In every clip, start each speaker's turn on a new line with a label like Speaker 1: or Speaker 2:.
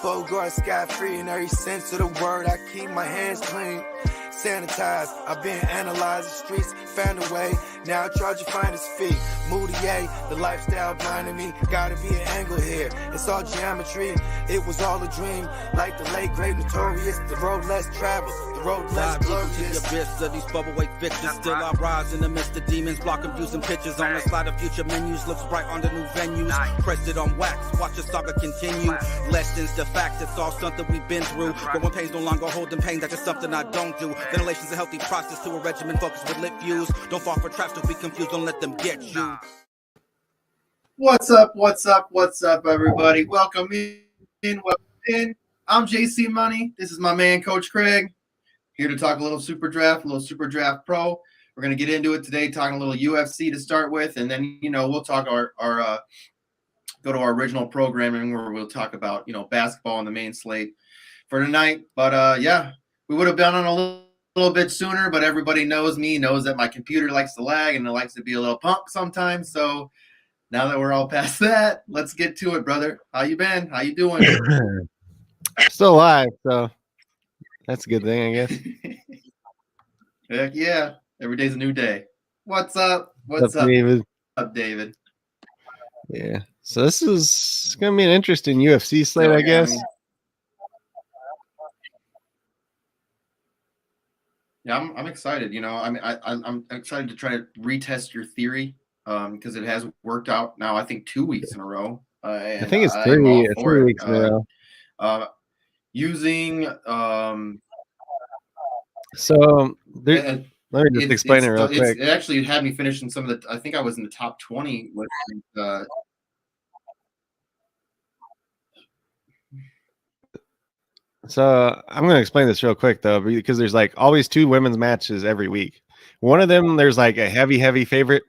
Speaker 1: Bogard, scot-free in every sense of the word. I keep my hands clean, sanitized. I've been analyzed the streets, found a way. Now I try to find his feet. Moutier, the lifestyle blinding me. Gotta be an angle here. It's all geometry. It was all a dream. Like the late great notorious, the road less traveled, the road less glorious.
Speaker 2: The abyss of these bubble weight bitches. Still I rise in the midst of demons, blocking views and pictures on the slide of future menus. Looks bright on the new venues. Pressed it on wax, watch the saga continue. Lessons, the facts, it's all something we've been through. But when pain's no longer holding pain, that's just something I don't do. Ventilation's a healthy process to a regimen focused with lit views. Don't fall for traps, don't be confused, don't let them get you.
Speaker 3: What's up, everybody? Welcome in. I'm JC Money. This is my man, Coach Craig. Here to talk a little SuperDraft, a little SuperDraft Pro. We're going to get into it today, talking a little UFC to start with, and then, we'll talk go to our original programming where we'll talk about, basketball on the main slate for tonight. But, we would have done on a little bit sooner, but everybody knows that my computer likes to lag and it likes to be a little punk sometimes. So now that we're all past that, let's get to it, brother. How you been? How you doing?
Speaker 4: Still alive, so that's a good thing, I guess.
Speaker 3: Heck yeah. Every day's a new day. What's up? What's up,
Speaker 4: David?
Speaker 3: David?
Speaker 4: Yeah. So this is going to be an interesting UFC slate, I guess.
Speaker 3: Yeah, I'm excited. I'm excited to try to retest your theory because it has worked out now, I think 2 weeks in a row.
Speaker 4: I think it's 3 weeks in a row.
Speaker 3: Using
Speaker 4: so there, let me just explain it real quick.
Speaker 3: It actually had me finishing some of the. I think I was in the top 20 with.
Speaker 4: So I'm going to explain this real quick though, because there's like always two women's matches every week. One of them, there's like a heavy favorite.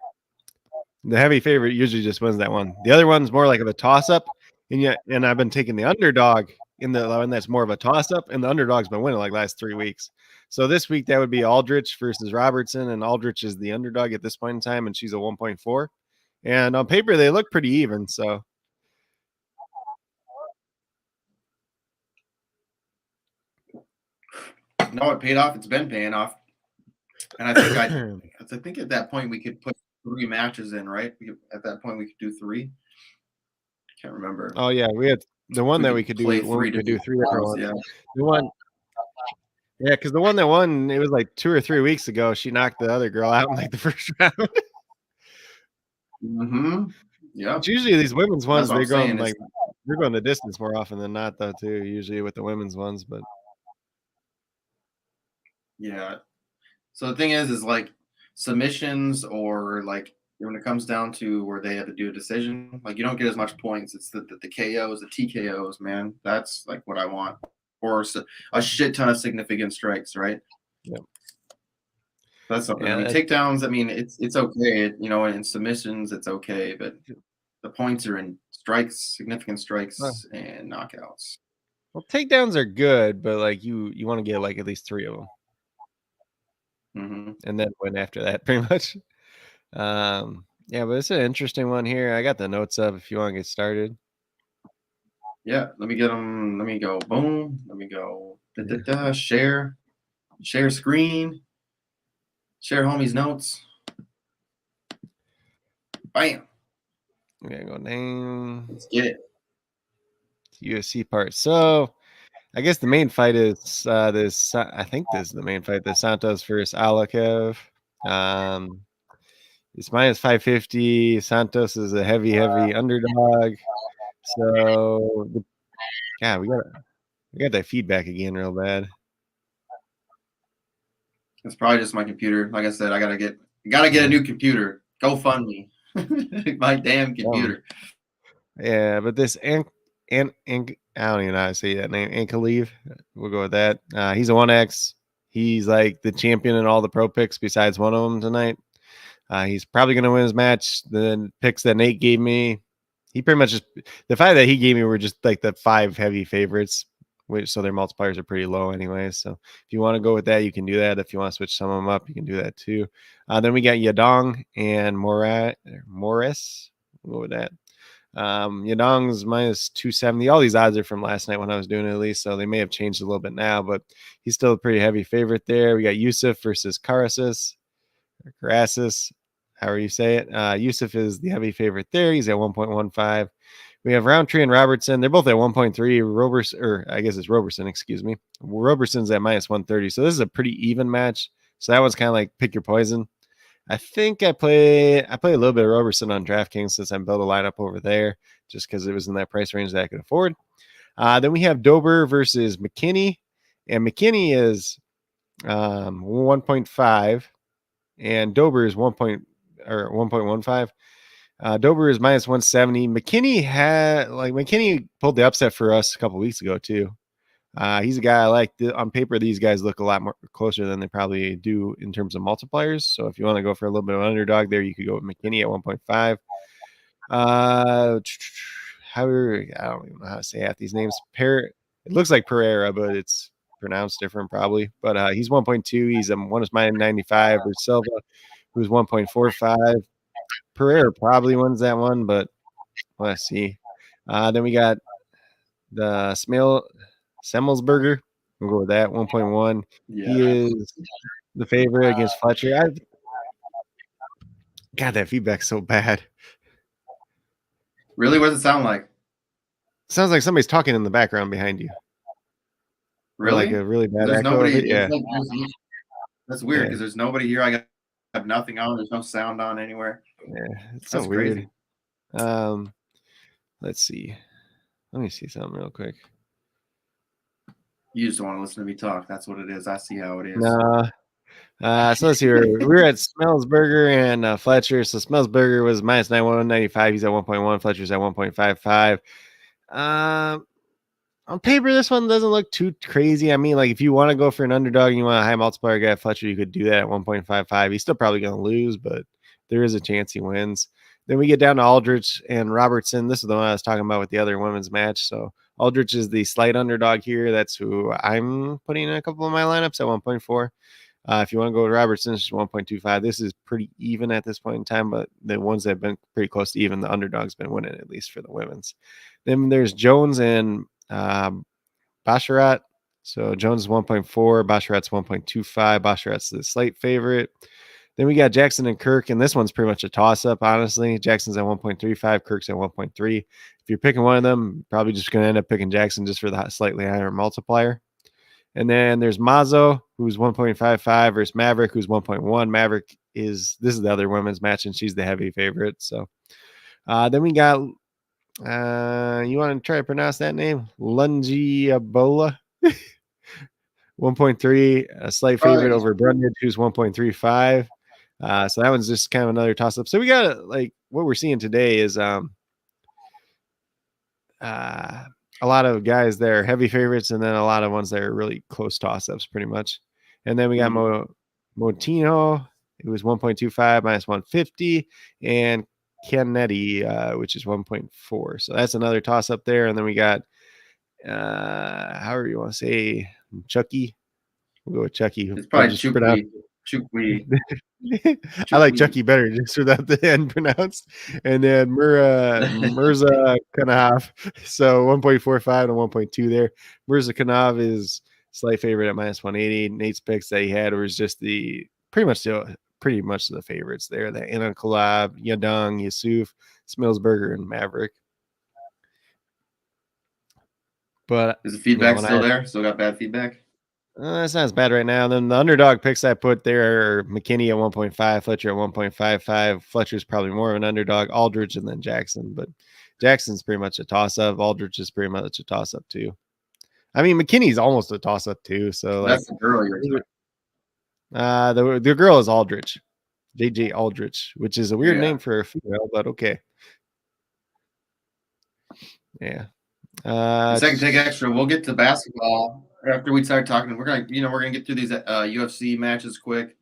Speaker 4: The heavy favorite usually just wins that one. The other one's more like of a toss-up, and I've been taking the underdog in the one that's more of a toss-up, and the underdog's been winning like last 3 weeks. So this week that would be Aldrich versus Robertson, and Aldrich is the underdog at this point in time, and she's a 1.4. And on paper they look pretty even. So
Speaker 3: no, it paid off. It's been paying off, and I think at that point we could put 3 matches in, right? At that point we could do 3. Can't remember.
Speaker 4: Oh yeah, we had the one that we could do. We could do 3 different ones.
Speaker 3: Yeah.
Speaker 4: The one. Yeah, because the one that won, it was like 2 or 3 weeks ago. She knocked the other girl out in like the first round.
Speaker 3: Mm-hmm. Yeah.
Speaker 4: It's usually these women's ones, they're going the distance more often than not, though, too. Usually with the women's ones, but
Speaker 3: yeah. So the thing is like submissions or like when it comes down to where they have to do a decision, like you don't get as much points. It's the KOs, the TKOs, man. That's like what I want. Or a shit ton of significant strikes, right?
Speaker 4: Yeah.
Speaker 3: That's something.
Speaker 4: Yeah,
Speaker 3: takedowns, I mean, it's okay. In submissions, it's okay, but the points are in strikes, significant strikes, and knockouts.
Speaker 4: Well, takedowns are good, but like you want to get like at least 3 of them, and then win after that, pretty much. Yeah, but it's an interesting one here. I got the notes up if you want to get started.
Speaker 3: Yeah, let me get them. Let me go. Boom. Let me go. Share screen. Share homie's notes. Bam.
Speaker 4: We gotta go down.
Speaker 3: Let's get it.
Speaker 4: UFC part. So, I guess the main fight is this. I think this is the main fight. The Santos versus Alakev. It's minus 550. Santos is a heavy underdog. So, we got that feedback again real bad.
Speaker 3: It's probably just my computer. Like I said, I gotta get a new computer. Go fund me. My damn computer.
Speaker 4: Yeah, but this I don't even know how to say that name. Ankaleev. We'll go with that. He's a 1X. He's like the champion in all the pro picks besides one of them tonight. He's probably going to win his match. The picks that Nate gave me, he pretty much just the 5 that he gave me were just like the 5 heavy favorites, so their multipliers are pretty low anyway. So if you want to go with that, you can do that. If you want to switch some of them up, you can do that too. Then we got Yadong and Morris. We'll go with that. Yadong's minus 270. All these odds are from last night when I was doing it, at least, so they may have changed a little bit now, but he's still a pretty heavy favorite there. We got Yusuf versus Karasis, however you say it. Yusuf is the heavy favorite there. He's at 1.15. We have Roundtree and Robertson. They're both at 1.3. Roberson, excuse me. Roberson's at minus 130. So this is a pretty even match. So that one's kind of like pick your poison. I think I play a little bit of Roberson on DraftKings since I built a lineup over there just because it was in that price range that I could afford. Then we have Dober versus McKinney. And McKinney is 1.5 and Dober is 1.15. Dober is minus 170. McKinney pulled the upset for us a couple weeks ago too. He's a guy I like. On paper, these guys look a lot more closer than they probably do in terms of multipliers. So if you want to go for a little bit of underdog there, you could go with McKinney at 1.5. I don't even know how to say half these names. It looks like Pereira, but it's pronounced different probably. But he's 1.2. He's one is minus 95. Or Silva, who's 1.45. Pereira probably wins that one, but let's see. Then we got the Semmelsberger. We'll go with that 1.1. Yeah. He is the favorite against Fletcher. God, that feedback's so bad.
Speaker 3: Really? What does it sound like?
Speaker 4: Sounds like somebody's talking in the background behind you.
Speaker 3: Really?
Speaker 4: Like a really bad
Speaker 3: there's
Speaker 4: echo.
Speaker 3: Nobody.
Speaker 4: Yeah.
Speaker 3: That's weird because there's nobody here. I have nothing on. There's no sound on anywhere.
Speaker 4: Yeah, it's so weird. Crazy. Let's see. Let me see something real quick.
Speaker 3: You just don't want to listen to me talk. That's what it is. I see how it is.
Speaker 4: No. So let's see. We're at Smellsberger and Fletcher. So Smellsberger was minus 195. He's at 1.1. Fletcher's at 1.55. On paper, this one doesn't look too crazy. I mean, like if you want to go for an underdog and you want a high multiplier guy, Fletcher, you could do that at 1.55. He's still probably going to lose, but there is a chance he wins. Then we get down to Aldrich and Robertson. This is the one I was talking about with the other women's match. So Aldrich is the slight underdog here. That's who I'm putting in a couple of my lineups at 1.4. If you want to go with Robertson, it's 1.25. This is pretty even at this point in time, but the ones that have been pretty close to even, the underdog's been winning, at least for the women's. Then there's Jones and Basharat. So Jones is 1.4, Basharat's 1.25. Basharat's the slight favorite. Then we got Jackson and Kirk, and this one's pretty much a toss-up, honestly. Jackson's at 1.35, Kirk's at 1.3. If you're picking one of them, probably just going to end up picking Jackson just for the slightly higher multiplier. And then there's Mazzo, who's 1.55, versus Maverick, who's 1.1. Maverick this is the other women's match, and she's the heavy favorite. So then we got, you want to try to pronounce that name? Lungiabola. 1.3, a slight favorite over Brundage, who's 1.35. So that one's just kind of another toss-up. So we got, like, what we're seeing today is a lot of guys that are heavy favorites, and then a lot of ones that are really close toss-ups, pretty much. And then we got Motino, who was 1.25 minus 150, and Canetti, which is 1.4. So that's another toss-up there. And then we got, however you want to say, Chucky. We'll go with Chucky.
Speaker 3: It's probably Chucky.
Speaker 4: I like Chucky better just without the end pronounced. And then Mirza Kanov. So 1.45 and 1.2 there. Mirza Kanov is slight favorite at minus 180. Nate's picks that he had was just pretty much the favorites there. The Anna Collab, Yadong, Yusuf, Smillsberger, and Maverick. But
Speaker 3: is the feedback still there? Still got bad feedback?
Speaker 4: It's not as bad right now. And then the underdog picks I put there are McKinney at 1.5, Fletcher at 1.55. Fletcher's probably more of an underdog, Aldrich, and then Jackson. But Jackson's pretty much a toss-up. Aldrich is pretty much a toss-up too. I mean, McKinney's almost a toss-up too. So
Speaker 3: that's the girl you're
Speaker 4: the girl is Aldrich, JJ Aldrich, which is a weird name for a female, but okay. Yeah.
Speaker 3: Second take extra. We'll get to basketball after we start talking. We're gonna get through these UFC matches quick,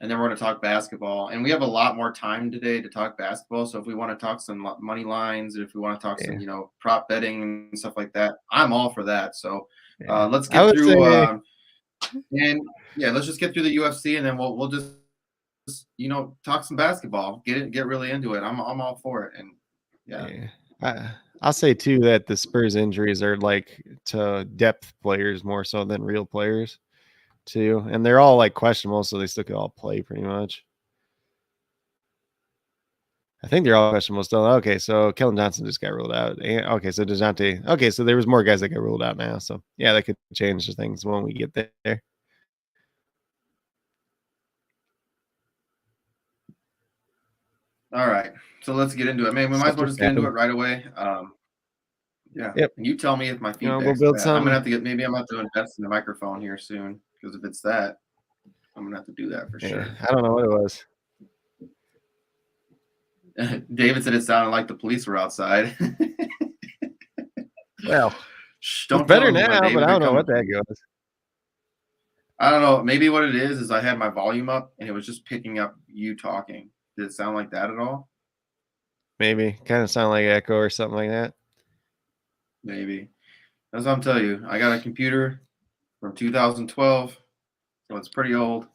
Speaker 3: and then we're gonna talk basketball. And we have a lot more time today to talk basketball. So if we want to talk some money lines, if we want to talk some prop betting and stuff like that, I'm all for that. So let's get through. Let's just get through the UFC, and then we'll just talk some basketball. Get really into it. I'm all for it. And
Speaker 4: I'll say too that the Spurs injuries are like to depth players more so than real players too, and they're all like questionable, so they still could all play pretty much. I think they're all questionable still. Okay, so Kellen Johnson just got ruled out. Okay, so DeJounte. Okay, so there was more guys that got ruled out now. So yeah, that could change things when we get there.
Speaker 3: All right, so let's get into it. Man, we might as well just get into it right away. Yeah.
Speaker 4: Yep.
Speaker 3: And you tell me if my feedback's
Speaker 4: we'll build
Speaker 3: bad.
Speaker 4: some.
Speaker 3: I'm gonna have to get. Maybe I'm gonna have to invest in the microphone here soon, because if it's that, I'm gonna have to do that for sure.
Speaker 4: I don't know what it was.
Speaker 3: David said it sounded like the police were outside.
Speaker 4: Well,
Speaker 3: don't
Speaker 4: it's better now, but I don't know what that goes.
Speaker 3: I don't know. Maybe what it is I had my volume up and it was just picking up you talking. Did it sound like that at all?
Speaker 4: Maybe. Kind of sound like echo or something like that.
Speaker 3: Maybe. That's what I'm telling you. I got a computer from 2012, so it's pretty old.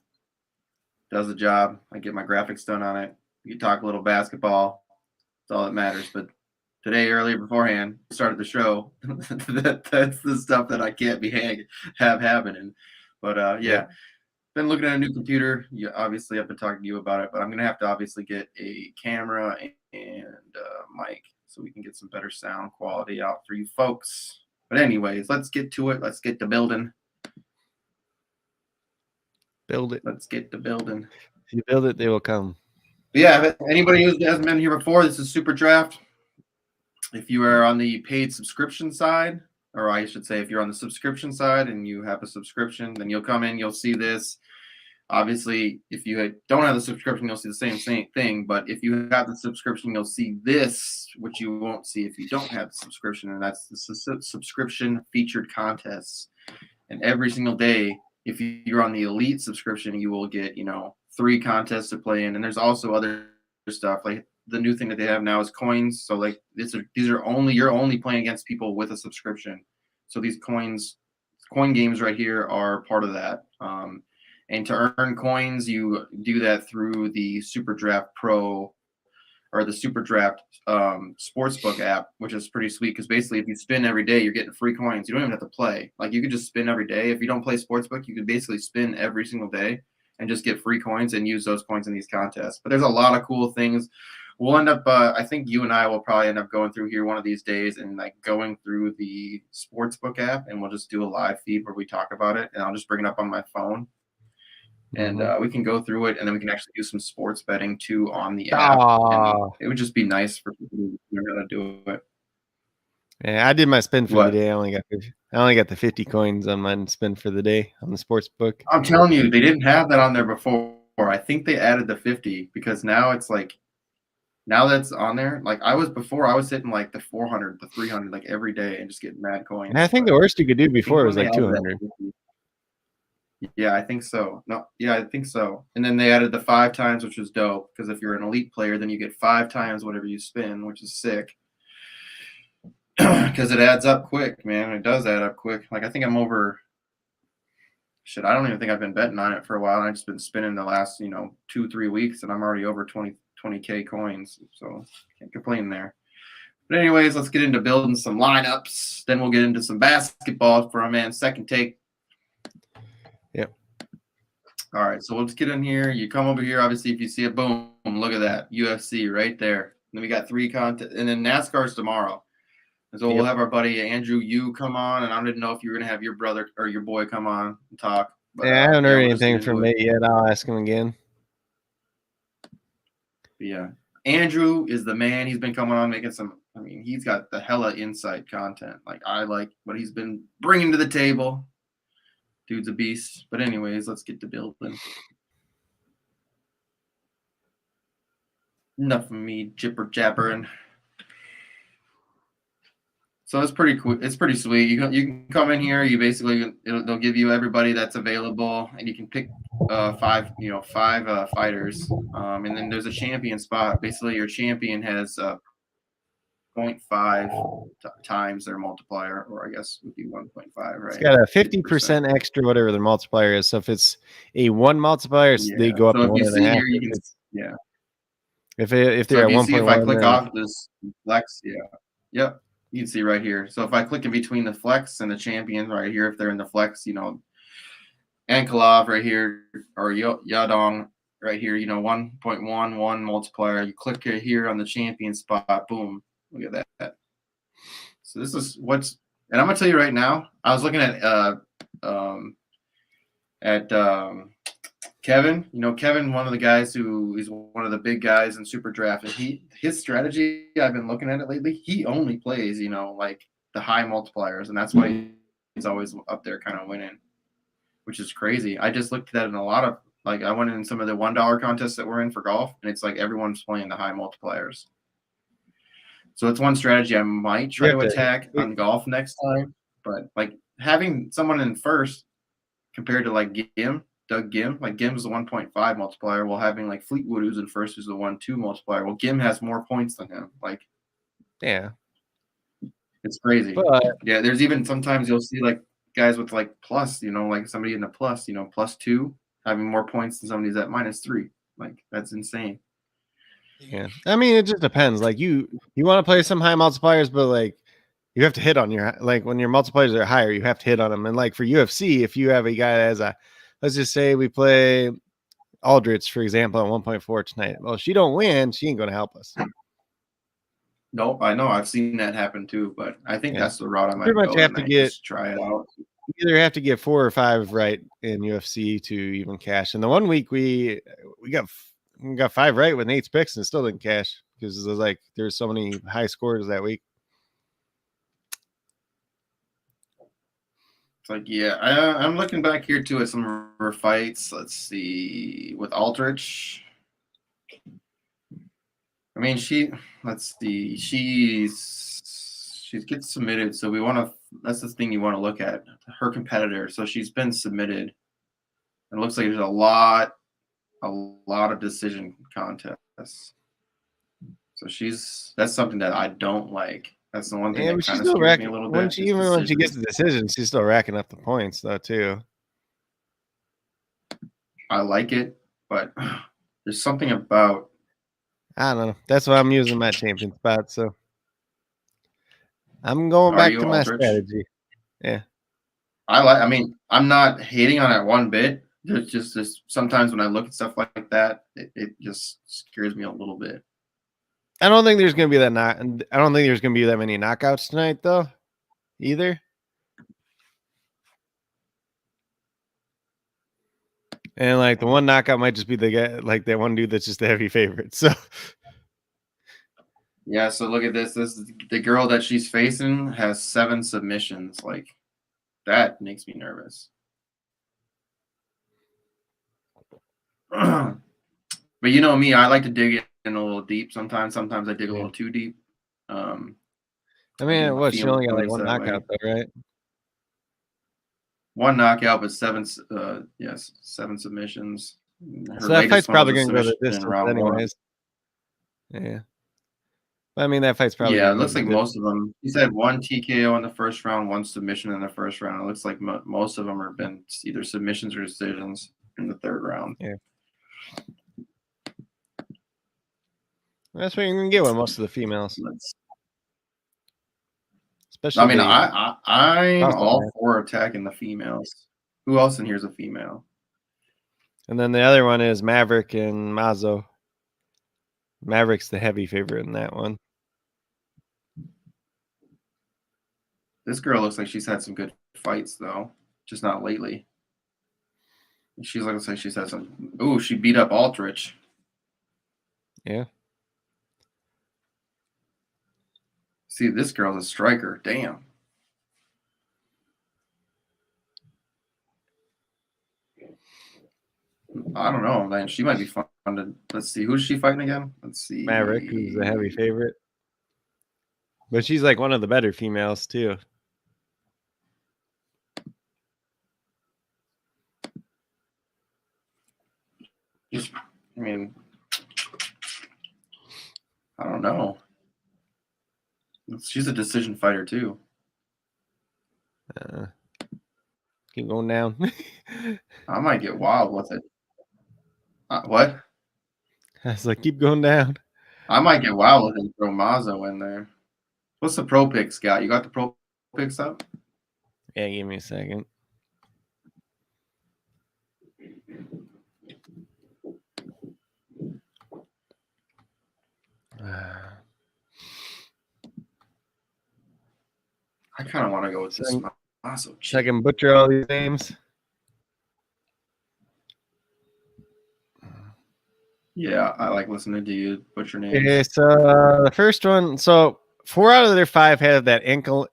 Speaker 3: Does the job. I get my graphics done on it. You talk a little basketball. That's all that matters. But today, earlier beforehand, started the show. That's the stuff that I can't have happening. But yeah, been looking at a new computer. Obviously, I've been talking to you about it, but I'm gonna have to obviously get a camera and mic so we can get some better sound quality out for you folks. But anyways, let's get to it. Let's get to building.
Speaker 4: Build it.
Speaker 3: Let's get to building.
Speaker 4: If you build it, they will come.
Speaker 3: Yeah, anybody who hasn't been here before, this is SuperDraft. If you are on the paid subscription side, or I should say if you're on the subscription side and you have a subscription, then you'll come in, you'll see this. Obviously, if you don't have the subscription, you'll see the same thing. But if you have the subscription, you'll see this, which you won't see if you don't have the subscription, and that's the subscription featured contests. And every single day, if you're on the elite subscription, you will get, 3 contests to play in. And there's also other stuff. Like the new thing that they have now is coins. So like these are you're only playing against people with a subscription. So these coin games right here are part of that. And to earn coins, you do that through the SuperDraft Pro or the SuperDraft Sportsbook app, which is pretty sweet because basically if you spin every day, you're getting free coins. You don't even have to play. Like you could just spin every day. If you don't play Sportsbook, you could basically spin every single day and just get free coins and use those coins in these contests. But there's a lot of cool things. We'll end up, I think you and I will probably end up going through here one of these days and like going through the Sportsbook app, and we'll just do a live feed where we talk about it, and I'll just bring it up on my phone. And we can go through it, and then we can actually do some sports betting too on the app. And it would just be nice for people to learn how to do it.
Speaker 4: Yeah, I did my spin for the day. I only got the 50 coins on my spin for the day on the sports book.
Speaker 3: I'm telling you, they didn't have that on there before. I think they added the 50 because now it's like, now that's on there. Like I was hitting like the 400, the 300, like every day and just getting mad coins.
Speaker 4: And I think the worst you could do before was like 200.
Speaker 3: Yeah, I think so. No, yeah, I think so. And then they added the 5 times, which was dope because if you're an elite player, then you get 5 times whatever you spin, which is sick. Because it adds up quick, man. It does add up quick. Like I think I'm over. Shit, I don't even think I've been betting on it for a while. And I've just been spinning the last, 2-3 weeks, and I'm already over 20K coins. So can't complain there. But anyways, let's get into building some lineups. Then we'll get into some basketball for our man's second take.
Speaker 4: Yep.
Speaker 3: All right, so let's get in here. You come over here. Obviously, if you see it, boom, look at that. UFC right there. Then we got 3 contests. And then NASCAR's tomorrow. And so we'll have our buddy Andrew Yu come on. And I didn't know if you were going to have your brother or your boy come on and talk. But,
Speaker 4: I haven't heard anything from Nate yet. I'll ask him again.
Speaker 3: But yeah. Andrew is the man. He's been coming on making some – he's got the hella insight content. Like, I like what he's been bringing to the table. Dude's a beast. But anyways, let's get to building. Enough of me jibber jabbering. So it's pretty cool. It's pretty sweet. You can come in here. You basically they'll give you everybody that's available, and you can pick 5 fighters. And then there's a champion spot. Basically, your champion has 0.5 times their multiplier, or I guess would be 1.5, right?
Speaker 4: It's got a 50% extra, whatever their multiplier is. So if it's a 1 multiplier, they go up to 1.5. If they're at 1.1,
Speaker 3: if I click off this flex, Yep. You can see right here. So if I click in between the flex and the champion right here, if they're in the flex, Ankalov right here or Yadong right here, 1.11 multiplier. You click it here on the champion spot. Boom. Look at that. So this is and I'm gonna tell you right now. I was looking at Kevin. Kevin, one of the guys who is one of the big guys in SuperDraft, and his strategy. I've been looking at it lately. He only plays, like the high multipliers, and that's why he's always up there, kind of winning, which is crazy. I just looked at that in a lot of I went in some of the $1 contests that we're in for golf, and it's like everyone's playing the high multipliers. So it's one strategy I might try to attack on golf next time. But having someone in first compared to Doug Gim, Gim's the 1.5 multiplier, while having Fleetwood who's in first who's the 1.2 multiplier. Well, Gim has more points than him.
Speaker 4: Yeah,
Speaker 3: it's crazy.
Speaker 4: But
Speaker 3: yeah, there's even sometimes you'll see guys with plus, somebody in the plus, +2 having more points than somebody's at -3. That's insane.
Speaker 4: Yeah, I mean, it just depends. You want to play some high multipliers, but you have to hit on your when your multipliers are higher, you have to hit on them. And for UFC, if you have a guy that has let's just say we play Aldrich, for example, at 1.4 tonight. Well, if she don't win, she ain't going to help us.
Speaker 3: No, I know. I've seen that happen too, but I think that's the route I might
Speaker 4: pretty much have to
Speaker 3: try it out.
Speaker 4: You either have to get 4 or 5 right in UFC to even cash. And the one week we got 5 right with Nate's picks and still didn't cash because it was there's so many high scores that week.
Speaker 3: It's yeah, I'm looking back here too at some of her fights. Let's see, with Aldrich. I mean, she gets submitted, so we want to. That's the thing you want to look at. Her competitor. So she's been submitted. And it looks like there's a lot of decision contests. So that's something that I don't like. That's the one thing that kind of scares me a little bit.
Speaker 4: When she gets the decision, she's still racking up the points though too.
Speaker 3: I like it, but there's something about.
Speaker 4: I don't know. That's why I'm using my champion spot. So I'm going back to my strategy. Yeah.
Speaker 3: I mean, I'm not hating on it one bit. There's just sometimes when I look at stuff like that, it just scares me a little bit.
Speaker 4: I don't think there's going to be I don't think there's going to be that many knockouts tonight, though, either. And the one knockout might just be the guy, that one dude that's just the heavy favorite. So,
Speaker 3: yeah. So look at this. This is the girl that she's facing has 7 submissions. That makes me nervous. But you know me, I like to dig in a little deep sometimes. Sometimes I dig a little too deep.
Speaker 4: I mean, she only got one knockout though, right?
Speaker 3: One knockout, but 7 submissions.
Speaker 4: So that fight's probably going to go the distance anyways. Yeah. I mean, that fight's probably.
Speaker 3: Yeah, it looks like most of them. He's had 1 TKO in the first round, 1 submission in the first round. It looks like most of them have been either submissions or decisions in the 3rd round.
Speaker 4: Yeah. That's what you're going to get with most of the females. Especially.
Speaker 3: I'm all for attacking the females. Who else in here is a female?
Speaker 4: And then the other one is Maverick and Mazo. Maverick's the heavy favorite in that one.
Speaker 3: This girl looks like she's had some good fights, though. Just not lately. She looks like she's had some. Ooh, she beat up Aldrich.
Speaker 4: Yeah.
Speaker 3: See, this girl's a striker. Damn. I don't know, man. She might be fun to. Let's see. Who's she fighting again? Let's see.
Speaker 4: Maverick, who's the heavy favorite. But she's one of the better females, too.
Speaker 3: I mean, I don't know. She's a decision fighter, too.
Speaker 4: Keep going down.
Speaker 3: I might get wild with it. What?
Speaker 4: I was keep going down.
Speaker 3: I might get wild with it and throw Mazo in there. What's the pro picks got? You got the pro picks up?
Speaker 4: Yeah, give me a second.
Speaker 3: I kind of want to go with this.
Speaker 4: So I can butcher all these names.
Speaker 3: Yeah, I like listening to you butcher names.
Speaker 4: Okay, so the first one. So 4 out of their 5 have that ankle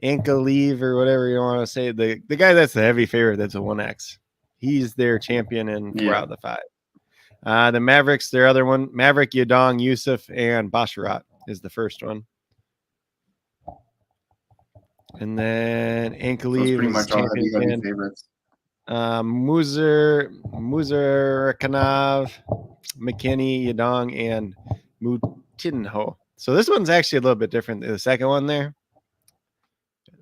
Speaker 4: leave or whatever you want to say. The guy that's the heavy favorite, that's a 1X. He's their champion in 4 out of the 5. The Mavericks, their other one, Maverick, Yadong, Yusuf, and Basharat is the first one. And then Ankaleev
Speaker 3: pretty
Speaker 4: is
Speaker 3: much all heavy
Speaker 4: champion.
Speaker 3: favorites.
Speaker 4: Muzar Kanov, McKinney, Yadong, and Mutinho. So this one's actually a little bit different than the second one there.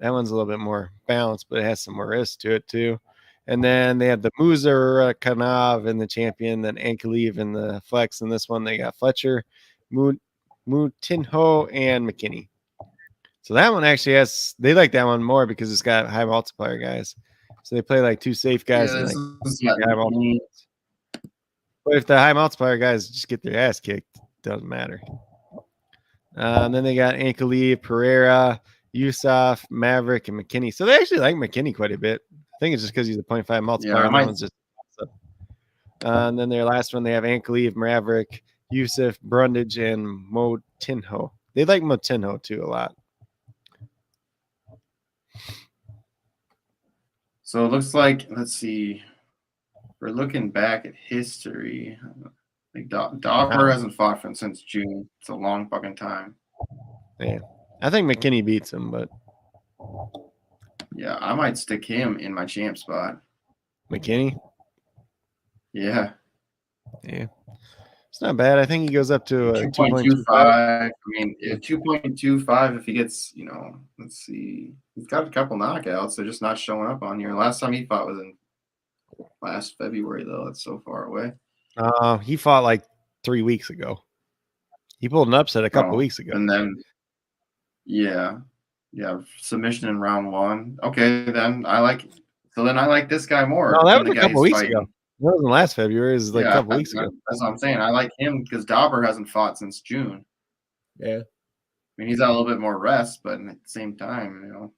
Speaker 4: That one's a little bit more balanced, but it has some more risk to it too. And then they have the Muzar Kanov in the champion, then Ankaleev in the flex. And this one they got Fletcher, Mutinho, and McKinney. So that one actually has, they like that one more because it's got high multiplier guys. So they play like 2 safe guys.
Speaker 3: Yeah,
Speaker 4: and but if the high multiplier guys just get their ass kicked, doesn't matter. And then they got Ankaleev, Pereira, Yusuf, Maverick, and McKinney. So they actually like McKinney quite a bit. I think it's just because he's a 0.5 multiplier.
Speaker 3: Yeah,
Speaker 4: Just and then their last one, they have Ankaleev, Maverick, Yusuf, Brundage, and Motinho. They like Motinho too a lot.
Speaker 3: So it looks like, let's see, we're looking back at history. Like Dauber hasn't fought since June. It's a long fucking time.
Speaker 4: Yeah, I think McKinney beats him, but
Speaker 3: yeah, I might stick him in my champ spot.
Speaker 4: McKinney?
Speaker 3: Yeah.
Speaker 4: It's not bad. I think he goes up to
Speaker 3: 2.25. I mean, 2.25 if he gets, let's see. He's got a couple knockouts. They're just not showing up on here. Last time he fought was in last February, though. That's so far away.
Speaker 4: He fought like 3 weeks ago. He pulled an upset a couple weeks ago.
Speaker 3: And then, yeah, submission in round 1. Okay, then I like this guy more.
Speaker 4: No, that was a couple weeks ago. That wasn't last February. It was like a couple weeks ago.
Speaker 3: That's what I'm saying. I like him because Dauber hasn't fought since June.
Speaker 4: Yeah.
Speaker 3: I mean, he's got a little bit more rest, but at the same time,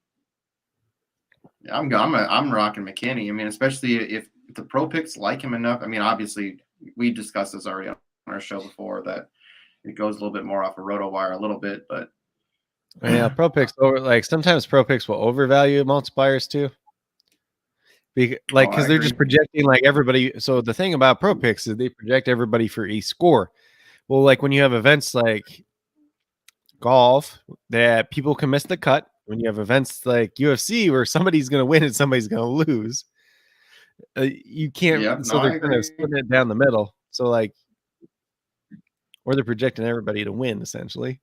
Speaker 3: I'm rocking McKinney. I mean, especially if the pro picks like him enough. I mean, obviously, we discussed this already on our show before that it goes a little bit more off of RotoWire a little bit, but
Speaker 4: yeah, pro picks sometimes pro picks will overvalue multipliers too. Because they're just projecting like everybody. So the thing about pro picks is they project everybody for a score. Well, like when you have events like golf that people can miss the cut, when you have events like UFC where somebody's going to win and somebody's going to lose, you can't. They're kind of splitting it down the middle. So or they're projecting everybody to win essentially,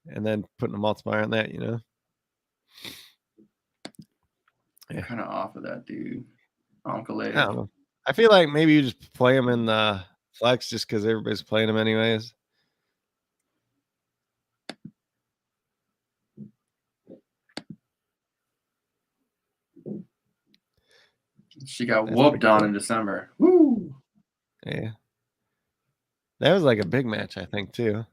Speaker 4: and then putting a multiplier on that.
Speaker 3: I'm kind of off of that, dude. Uncle A.
Speaker 4: I don't know. I feel like maybe you just play them in the flex just because everybody's playing them anyways.
Speaker 3: She got whooped on in December. Woo!
Speaker 4: Yeah. That was like a big match, I think, too.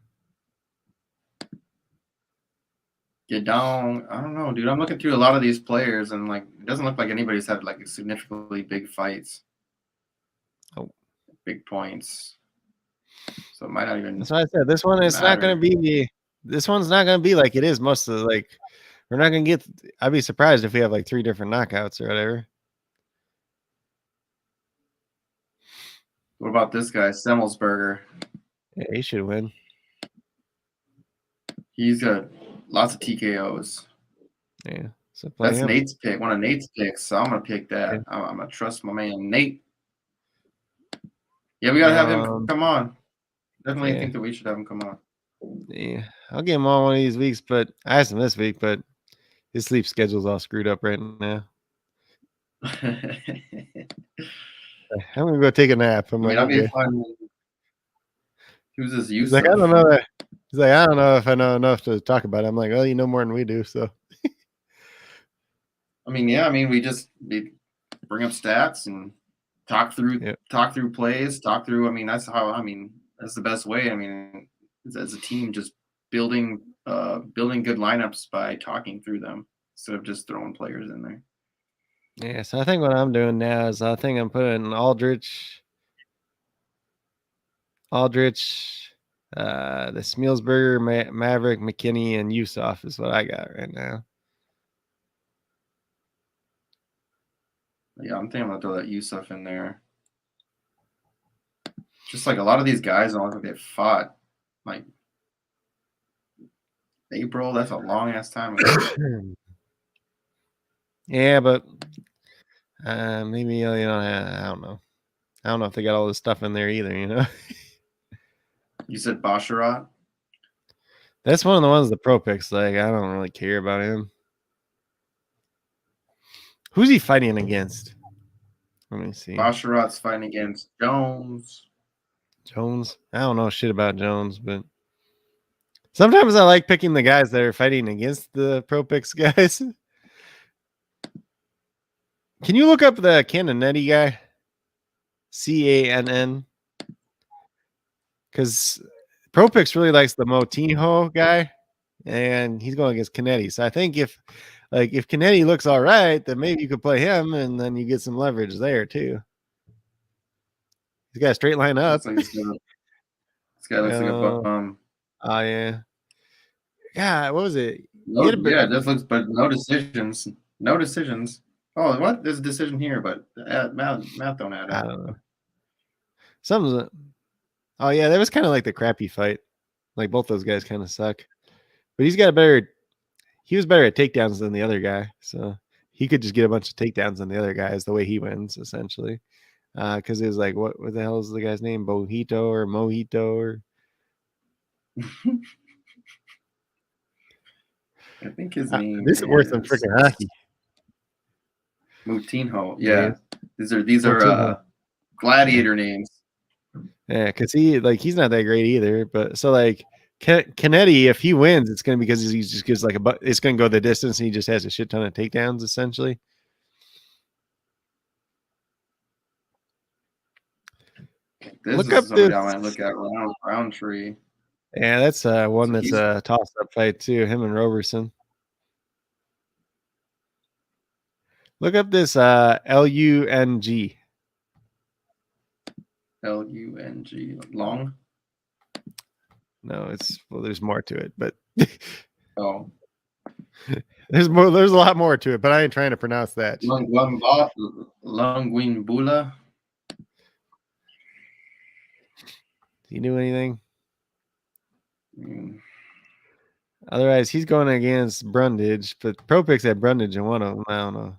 Speaker 3: Get down. I don't know, dude. I'm looking through a lot of these players, and it doesn't look like anybody's had significantly big fights.
Speaker 4: Oh,
Speaker 3: big points. So it might not even.
Speaker 4: That's why I said this one is not going to be. This one's not going to be like it is most of the We're not going to get. I'd be surprised if we have 3 different knockouts or whatever.
Speaker 3: What about this guy, Semmelsberger?
Speaker 4: Yeah, he should win.
Speaker 3: He's got lots of TKOs.
Speaker 4: Yeah. So
Speaker 3: that's Nate's pick, one of Nate's picks. So I'm going to pick that. Yeah. I'm going to trust my man, Nate. Yeah, we got to have him come on. Definitely think that we should have him come on.
Speaker 4: Yeah. I'll get him on one of these weeks, but I asked him this week, but his sleep schedule's all screwed up right now. I'm going to go take a nap.
Speaker 3: I'll be fun. Who's this?
Speaker 4: He's like, I don't know that. He's like, I don't know if I know enough to talk about it. I'm like, well, you know more than we do, so.
Speaker 3: I mean, yeah, I mean, we bring up stats and talk through plays, talk through. I mean, that's the best way. I mean, as a team, just building good lineups by talking through them instead of just throwing players in there.
Speaker 4: Yeah, so I think what I'm doing now is I think I'm putting Aldrich, the Smeelsberger, Maverick, McKinney, and Yusoff is what I got right now.
Speaker 3: Yeah, I'm thinking I'm gonna throw that Yusoff in there. Just like a lot of these guys, I don't think they fought like April. That's a long ass time ago.
Speaker 4: Yeah, but maybe I don't know. I don't know if they got all this stuff in there either.
Speaker 3: You said Basharat?
Speaker 4: That's one of the ones the pro picks. Like, I don't really care about him. Who's he fighting against? Let me see.
Speaker 3: Basharat's fighting against Jones.
Speaker 4: I don't know shit about Jones, but sometimes I like picking the guys that are fighting against the pro picks guys. Can you look up the Cannonetti guy? Cann. Because pro picks really likes the Motinho guy, and he's going against Canetti. So I think if Canetti looks all right, then maybe you could play him, and then you get some leverage there too. He's got a straight line up.
Speaker 3: This guy looks like a bum.
Speaker 4: Oh yeah. God, what was it?
Speaker 3: This looks, but no decisions. No decisions. Oh, what? There's a decision here, but math don't add up.
Speaker 4: I don't know. Oh yeah, that was kind of like the crappy fight. Like both those guys kind of suck. But he was better at takedowns than the other guy. So he could just get a bunch of takedowns than the other guys the way he wins, essentially. Because it was like, what the hell is the guy's name? Mojito or
Speaker 3: I think his name.
Speaker 4: This is worse than freaking hockey.
Speaker 3: Moutinho. Yeah. These are gladiator names.
Speaker 4: Yeah, because he's not that great either. But so like Canetti, if he wins, it's gonna be because he just gives it's gonna go the distance and he just has a shit ton of takedowns essentially.
Speaker 3: Look up this. I want to look at Roundtree.
Speaker 4: Yeah, that's one that's a toss-up fight too. Him and Roberson. Look up this Lung.
Speaker 3: Lung. Long?
Speaker 4: No, there's more to it, but
Speaker 3: oh.
Speaker 4: There's a lot more to it, but I ain't trying to pronounce that.
Speaker 3: Lunguinbula.
Speaker 4: Did he do anything? Otherwise, he's going against Brundage, but Pro Picks had Brundage in one of them. I don't know.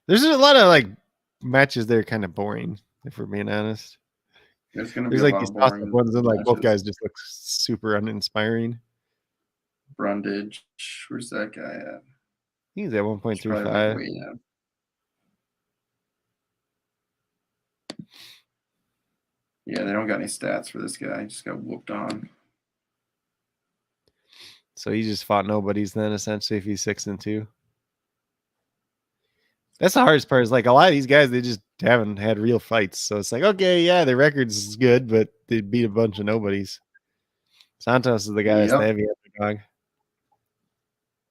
Speaker 4: There's a lot of like matches that are kind of boring, if we're being honest.
Speaker 3: There's gonna be
Speaker 4: like these toss-up ones, and like both guys just look super uninspiring.
Speaker 3: Brundage, where's that guy at?
Speaker 4: He's at 1.35.
Speaker 3: Yeah, they don't got any stats for this guy. He just got whooped on.
Speaker 4: So he just fought nobodies then, essentially, if he's 6-2. That's the hardest part. Is like a lot of these guys, they just haven't had real fights. So it's like, okay, yeah, their record's good, but they beat a bunch of nobodies. Santos is the guy that's the heavy underdog.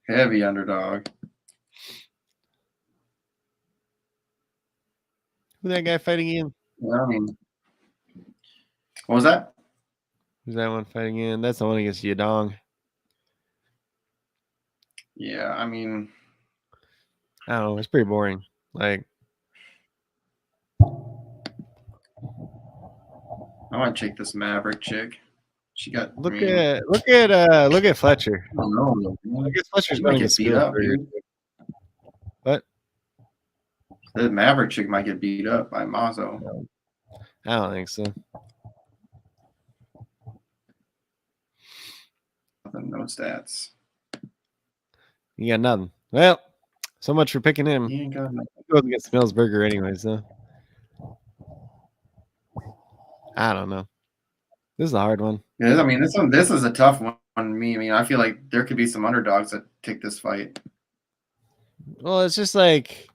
Speaker 3: Heavy underdog.
Speaker 4: Who's that guy fighting in?
Speaker 3: Yeah, I mean, what was that?
Speaker 4: Who's that one fighting in? That's the one against Yadong.
Speaker 3: Yeah, I mean,
Speaker 4: I don't know. It's pretty boring. Like,
Speaker 3: I might check this Maverick chick. She got
Speaker 4: look at Fletcher.
Speaker 3: I don't know.
Speaker 4: I guess Fletcher's going to get beat up. What?
Speaker 3: The Maverick chick might get beat up by Mazo.
Speaker 4: I don't think so.
Speaker 3: No stats.
Speaker 4: You got nothing. Well, so much for picking him.
Speaker 3: He ain't got nothing.
Speaker 4: He goes against Millsberger anyways, though. I don't know. This is a hard one.
Speaker 3: Yeah, I mean, this is a tough one on me. I mean, I feel like there could be some underdogs that take this fight.
Speaker 4: Well, it's just like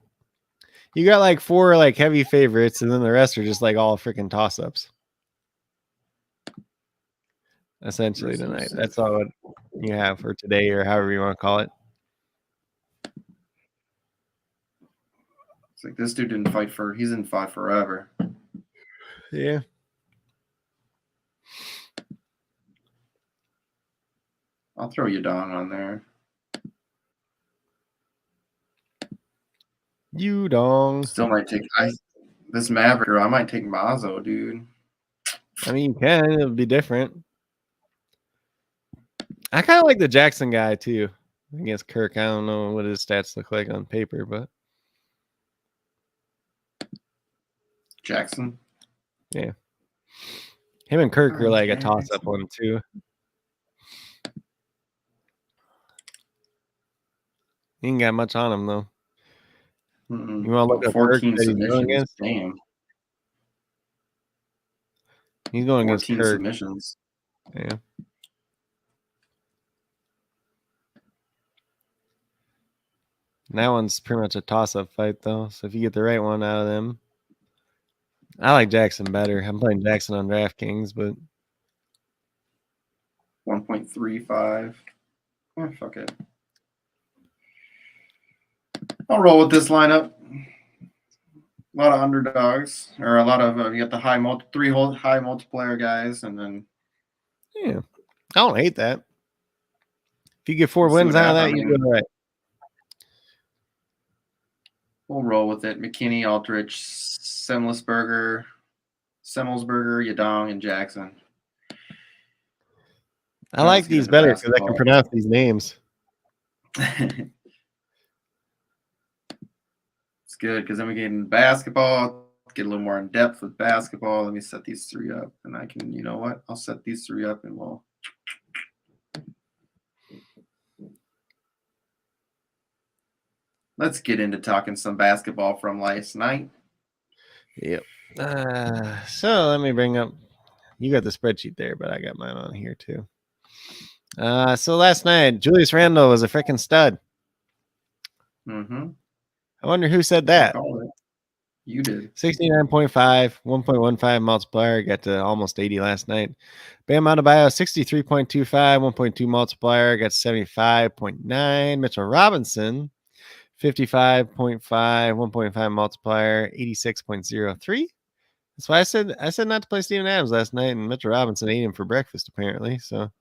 Speaker 4: you got like 4 like heavy favorites, and then the rest are just like all freaking toss-ups. Essentially tonight. That's all you have for today, or however you want to call it.
Speaker 3: It's like this dude didn't fight he's in fight forever.
Speaker 4: Yeah.
Speaker 3: I'll throw Yudong on there.
Speaker 4: Yudong.
Speaker 3: Still might take this Maverick. I might take Mazo, dude.
Speaker 4: I mean, you can. It would be different. I kind of like the Jackson guy too against Kirk. I don't know what his stats look like on paper, but
Speaker 3: Jackson.
Speaker 4: Yeah. Him and Kirk are like a toss-up one too. He ain't got much on him though.
Speaker 3: Mm-mm.
Speaker 4: You want to look up
Speaker 3: 14
Speaker 4: Kirk that he's going against?
Speaker 3: Damn.
Speaker 4: He's going against
Speaker 3: 14
Speaker 4: Kirk.
Speaker 3: submissions.
Speaker 4: Yeah. And that one's pretty much a toss-up fight though. So if you get the right one out of them, I like Jackson better. I'm playing Jackson on DraftKings, but
Speaker 3: 1.35. Fuck it. I'll roll with this lineup. A lot of underdogs, or a lot of you got the three high multiplier guys, and then
Speaker 4: yeah, I don't hate that. If you get 4 wins out of that, you're doing right.
Speaker 3: We'll roll with it. McKinney, Aldrich, Semmelsberger, Yudong, and Jackson.
Speaker 4: I like these better because I can pronounce these names.
Speaker 3: It's good because then we get in basketball, get a little more in depth with basketball. Let me set these 3 up, and I can, you know what? I'll set these 3 up, and we'll. Let's get into talking some basketball from last night.
Speaker 4: Yep. So let me bring up. You got the spreadsheet there, but I got mine on here too. So last night, Julius Randle was a freaking stud.
Speaker 3: Mm-hmm.
Speaker 4: I wonder who said that.
Speaker 3: You did.
Speaker 4: 69.5, 1.15 multiplier. Got to almost 80 last night. Bam Adebayo, 63.25, 1.2 multiplier. Got 75.9. Mitchell Robinson, 55.5, 1.5 multiplier, 86.03. That's why I said not to play Steven Adams last night, and Mitchell Robinson ate him for breakfast apparently. So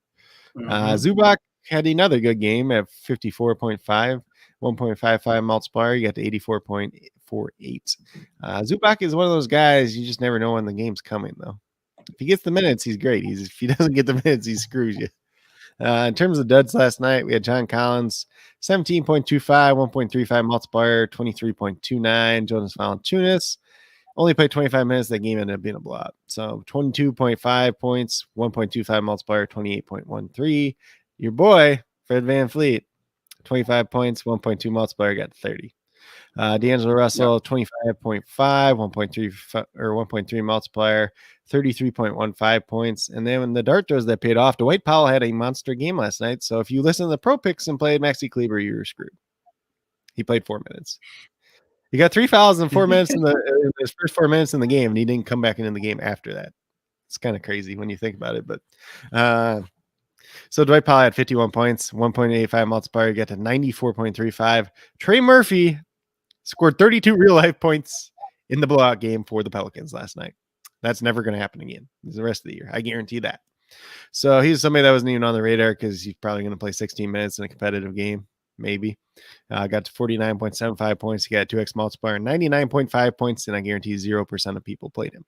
Speaker 4: Zubac had another good game at 54.5, 1.55 multiplier. You got to 84.48. Zubac is one of those guys you just never know when the game's coming though. If he gets the minutes, he's great. If he doesn't get the minutes, he screws you. In terms of duds last night, we had John Collins, 17.25, 1.35 multiplier, 23.29. Jonas Valanciunas only played 25 minutes. That game ended up being a blowout. So 22.5 points, 1.25 multiplier, 28.13. Your boy, Fred VanVleet, 25 points, 1.2 multiplier, got 30. D'Angelo Russell, 25.5, 1.3 or 1.3 multiplier, 33.15 points. And then when the dart throws that paid off, Dwight Powell had a monster game last night. So if you listen to the pro picks and played Maxi Kleber, you were screwed. He played 4 minutes. He got 3 fouls in 4 minutes in his first 4 minutes in the game, and he didn't come back into the game after that. It's kind of crazy when you think about it, but so Dwight Powell had 51 points, 1.85 multiplier, got to 94.35. Trey Murphy scored 32 real life points in the blowout game for the Pelicans last night. That's never going to happen again. It's the rest of the year. I guarantee that. So he's somebody that wasn't even on the radar because he's probably going to play 16 minutes in a competitive game, maybe. Got to 49.75 points. He got 2x multiplier, 99.5 points, and I guarantee 0% of people played him.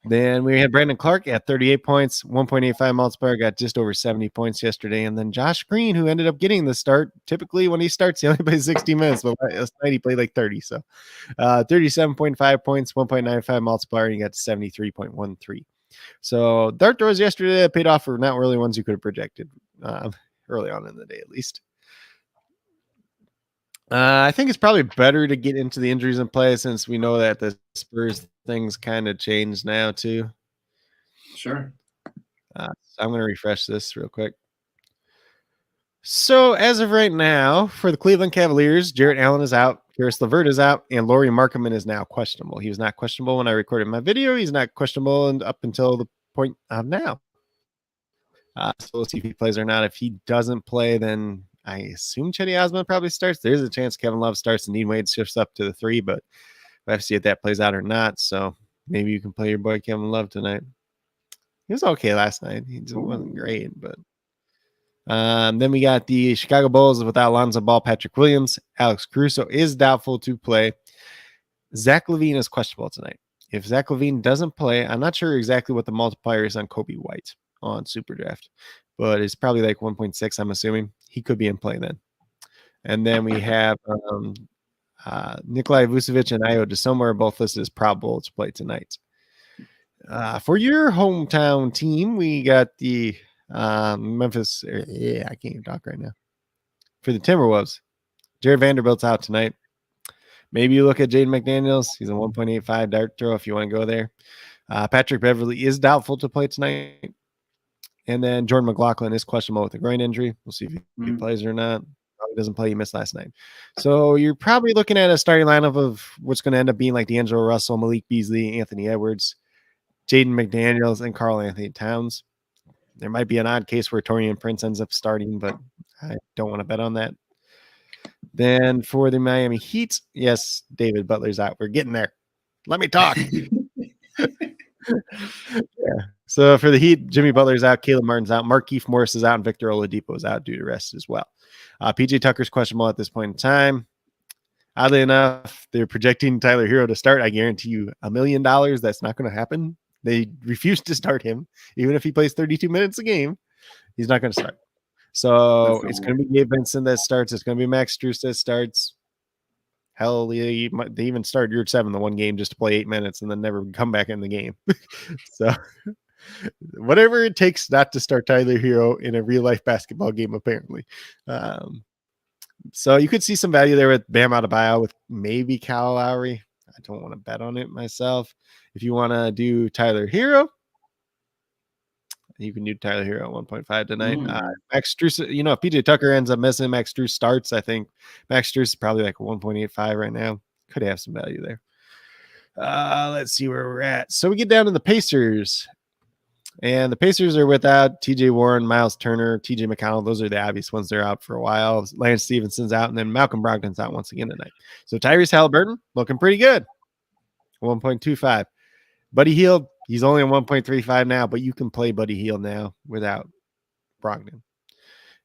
Speaker 4: Then we had Brandon Clark at 38 points, 1.85 multiplier, got just over 70 points yesterday. And then Josh Green, who ended up getting the start. Typically, when he starts, he only plays 60 minutes, but last night he played like 30. So 37.5 points, 1.95 multiplier, and he got to 73.13. So dart throws yesterday paid off for not really ones you could have projected early on in the day, at least. I think it's probably better to get into the injuries in play since we know that the Spurs things kind of changed now too.
Speaker 3: Sure.
Speaker 4: So I'm going to refresh this real quick. So as of right now, for the Cleveland Cavaliers, Jarrett Allen is out, Karis LeVert is out, and Lauri Markkanen is now questionable. He was not questionable when I recorded my video. He's not questionable up until the point of now. So we'll see if he plays or not. If he doesn't play, then I assume Chetty Osman probably starts. There's a chance Kevin Love starts and Dean Wade shifts up to the 3, but we'll have to see if that plays out or not. So maybe you can play your boy Kevin Love tonight. He was okay last night. He wasn't great, but then we got the Chicago Bulls without Lonzo Ball, Patrick Williams. Alex Caruso is doubtful to play. Zach LaVine is questionable tonight. If Zach LaVine doesn't play, I'm not sure exactly what the multiplier is on Kobe White on SuperDraft, but it's probably like 1.6, I'm assuming. He could be in play then. And then we have Nikolai Vucevic and Ayo DeSomo are both listed as probable to play tonight. For your hometown team, we got the Memphis. I can't even talk right now. For the Timberwolves, Jared Vanderbilt's out tonight. Maybe you look at Jaden McDaniels. He's a 1.85 dart throw if you want to go there. Patrick Beverly is doubtful to play tonight. And then Jordan McLaughlin is questionable with a groin injury. We'll see if he plays or not. Probably doesn't play. He missed last night. So you're probably looking at a starting lineup of what's going to end up being like D'Angelo Russell, Malik Beasley, Anthony Edwards, Jaden McDaniels, and Karl Anthony Towns. There might be an odd case where Taurean Prince ends up starting, but I don't want to bet on that. Then for the Miami Heat, yes, David Butler's out. We're getting there. Let me talk. Yeah. So for the Heat, Jimmy Butler's out, Caleb Martin's out, Markieff Morris is out, and Victor Oladipo is out due to rest as well. PJ Tucker's questionable at this point in time. Oddly enough, they're projecting Tyler Hero to start. I guarantee you $1 million that's not going to happen. They refuse to start him. Even if he plays 32 minutes a game, he's not going to start. So it's going to be Gabe Vincent that starts. It's going to be Max Strus that starts. Hell, they even started year 7 the one game just to play 8 minutes and then never come back in the game. So whatever it takes not to start Tyler Hero in a real life basketball game, apparently. So you could see some value there with Bam Adebayo, with maybe Kyle Lowry. I don't want to bet on it myself. If you want to do Tyler Hero, you can do Tyler Hero at 1.5 tonight. Max Strus, if PJ Tucker ends up missing, Max Strus starts. I think Max Strus is probably like a 1.85 right now. Could have some value there. Let's see where we're at. So we get down to the Pacers. And the Pacers are without TJ Warren, Miles Turner, TJ McConnell. Those are the obvious ones. They're out for a while. Lance Stevenson's out, and then Malcolm Brogdon's out once again tonight. So Tyrese Halliburton looking pretty good. 1.25. Buddy Hield, he's only on 1.35 now, but you can play Buddy Hield now without Brogdon.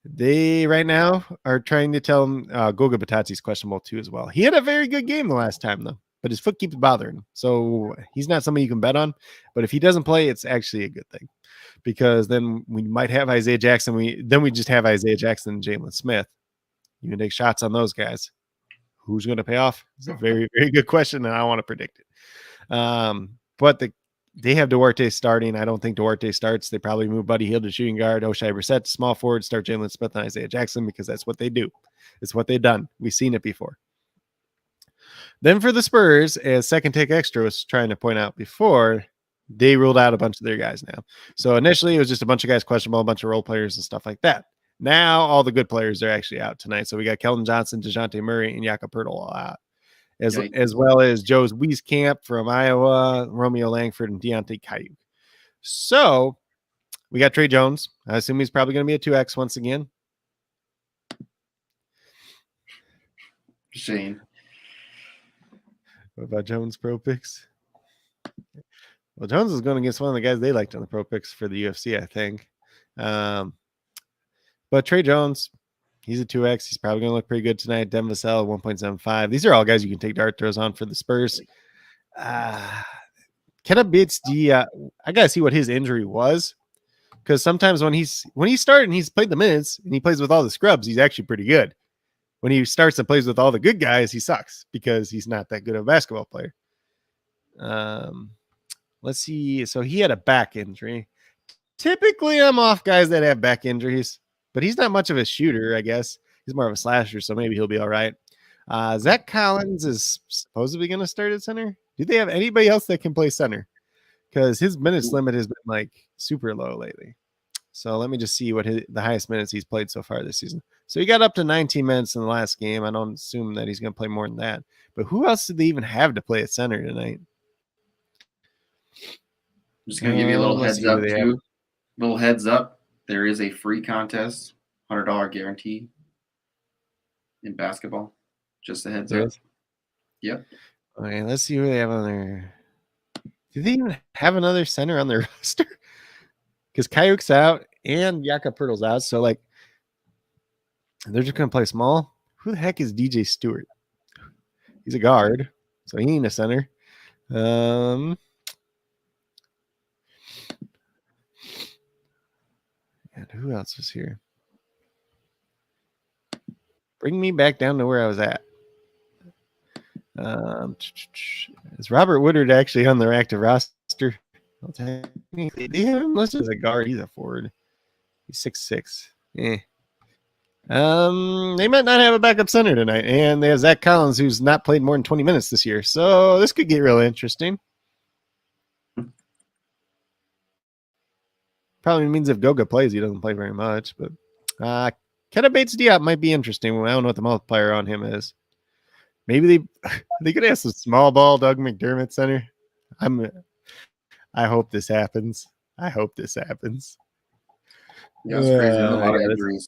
Speaker 4: They right now are trying to tell him Goga Batatsi's questionable too as well. He had a very good game the last time though, but his foot keeps bothering him. So he's not somebody you can bet on. But if he doesn't play, it's actually a good thing, because then we might have Isaiah Jackson. We just have Isaiah Jackson and Jalen Smith. You can take shots on those guys. Who's going to pay off? It's a very, very good question, and I want to predict it. But they have Duarte starting. I don't think Duarte starts. They probably move Buddy Hield to shooting guard, Oshai Brissett to small forward, start Jalen Smith and Isaiah Jackson, because that's what they do. It's what they've done. We've seen it before. Then for the Spurs, as Second Take Extra was trying to point out before, they ruled out a bunch of their guys now. So initially it was just a bunch of guys questionable, a bunch of role players and stuff like that. Now all the good players are actually out tonight. So we got Keldon Johnson, DeJounte Murray, and Jakob Poeltl all out. As well as Joe's Wieskamp from Iowa, Romeo Langford, and Deontay Kayuk. So we got Trey Jones. I assume he's probably going to be a 2X once again.
Speaker 3: Shane.
Speaker 4: What about Jones Pro Picks? Well, Jones is going against one of the guys they liked on the Pro Picks for the UFC, I think. But Trey Jones, he's a 2X. He's probably going to look pretty good tonight. Devin Vassell, 1.75. These are all guys you can take dart throws on for the Spurs. Kenneth Bates, I got to see what his injury was, because sometimes when he started and he's played the minutes and he plays with all the scrubs, he's actually pretty good. When he starts and plays with all the good guys, he sucks because he's not that good of a basketball player. Let's see. So he had a back injury. Typically, I'm off guys that have back injuries, but he's not much of a shooter, I guess. He's more of a slasher, so maybe he'll be all right. Zach Collins is supposedly going to start at center. Do they have anybody else that can play center? Because his minutes limit has been like super low lately. So let me just see what the highest minutes he's played so far this season. So he got up to 19 minutes in the last game. I don't assume that he's going to play more than that. But who else did they even have to play at center tonight?
Speaker 3: I'm just going to give you a little
Speaker 4: Let's
Speaker 3: heads
Speaker 4: see who
Speaker 3: up,
Speaker 4: they
Speaker 3: too.
Speaker 4: have.
Speaker 3: Little heads up. There is a free contest, $100 guarantee in basketball. Just a heads
Speaker 4: There
Speaker 3: up.
Speaker 4: is?
Speaker 3: Yep.
Speaker 4: Okay, let's see who they have on there. Do they even have another center on their roster? Because Kayuk's out and Yaka Pirtle's out. So, like, they're just going to play small. Who the heck is DJ Stewart? He's a guard, so he ain't a center. And who else was here? Bring me back down to where I was at. Is Robert Woodard actually on their active roster? Well, technically, they have him listed as a guard. He's a forward. He's 6'6". They might not have a backup center tonight, and they have Zach Collins, who's not played more than 20 minutes this year. So this could get really interesting. Probably means if Goga plays, he doesn't play very much. But Keta Bates Diop might be interesting. I don't know what the multiplier on him is. Maybe they could have some small ball Doug McDermott center. I hope this happens. I hope this happens.
Speaker 3: Yeah, it's crazy. There's a lot of injuries.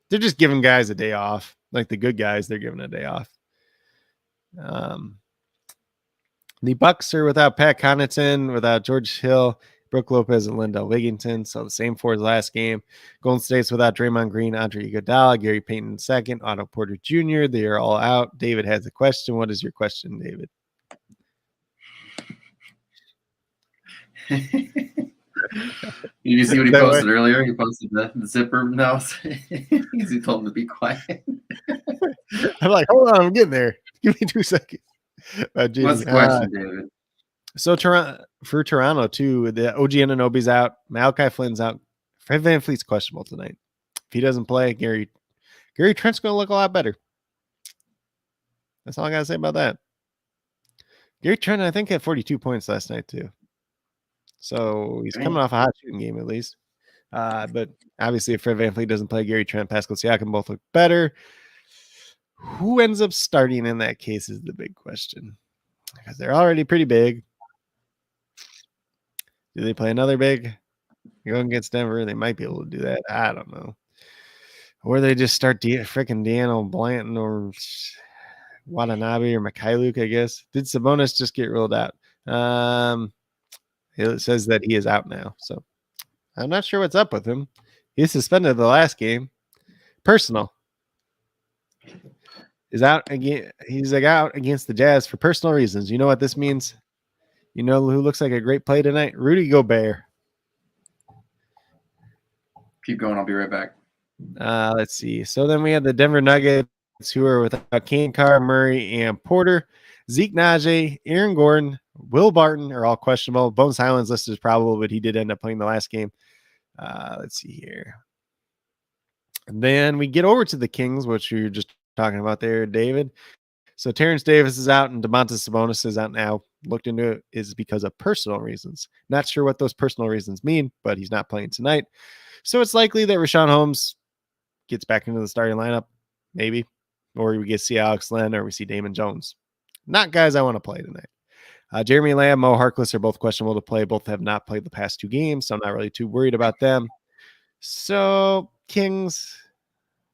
Speaker 4: They're just giving guys a day off. Like the good guys, they're giving a day off. The Bucks are without Pat Connaughton, without George Hill, Brooke Lopez, and Lindell Wigginton. So the same for the last game. Golden State's without Draymond Green, Andre Iguodala, Gary Payton II, Otto Porter Jr. They are all out. David has a question. What is your question, David?
Speaker 3: Did you see what he posted earlier? He posted the zipper mouse. He told him to be quiet.
Speaker 4: I'm like, hold on, I'm getting there. Give me 2 seconds.
Speaker 3: What's the question, David?
Speaker 4: So for Toronto, too, the OG Anunoby's out. Malachi Flynn's out. Fred VanVleet's questionable tonight. If he doesn't play, Gary Trent's going to look a lot better. That's all I got to say about that. Gary Trent, I think, had 42 points last night, too. So he's coming off a hot shooting game, at least. But obviously, if Fred VanVleet doesn't play, Gary Trent, Pascal Siakam both look better. Who ends up starting in that case is the big question. Because they're already pretty big. Do they play another big? Going against Denver, they might be able to do that. I don't know. Or they just start freaking Deanna Blanton or Watanabe or Mikhailuk, I guess. Did Sabonis just get ruled out? It says that he is out now. So I'm not sure what's up with him. He's suspended the last game. Personal. Is out again. He's like out against the Jazz for personal reasons. You know what this means? You know who looks like a great play tonight? Rudy Gobert.
Speaker 3: Keep going. I'll be right back.
Speaker 4: Let's see. So then we have the Denver Nuggets, who are without Kane, Carr, Murray, and Porter. Zeke Najee, Aaron Gordon, Will Barton are all questionable. Bones Highland's listed as probable, but he did end up playing the last game. Let's see here. And then we get over to the Kings, which you're just talking about there, David. So Terrence Davis is out and Domantas Sabonis is out now. Looked into it is because of personal reasons. Not sure what those personal reasons mean, but he's not playing tonight. So it's likely that Rashawn Holmes gets back into the starting lineup, maybe. Or we get to see Alex Len or we see Damon Jones. Not guys I want to play tonight. Jeremy Lamb, Mo Harkless are both questionable to play. Both have not played the past 2 games, so I'm not really too worried about them. So Kings,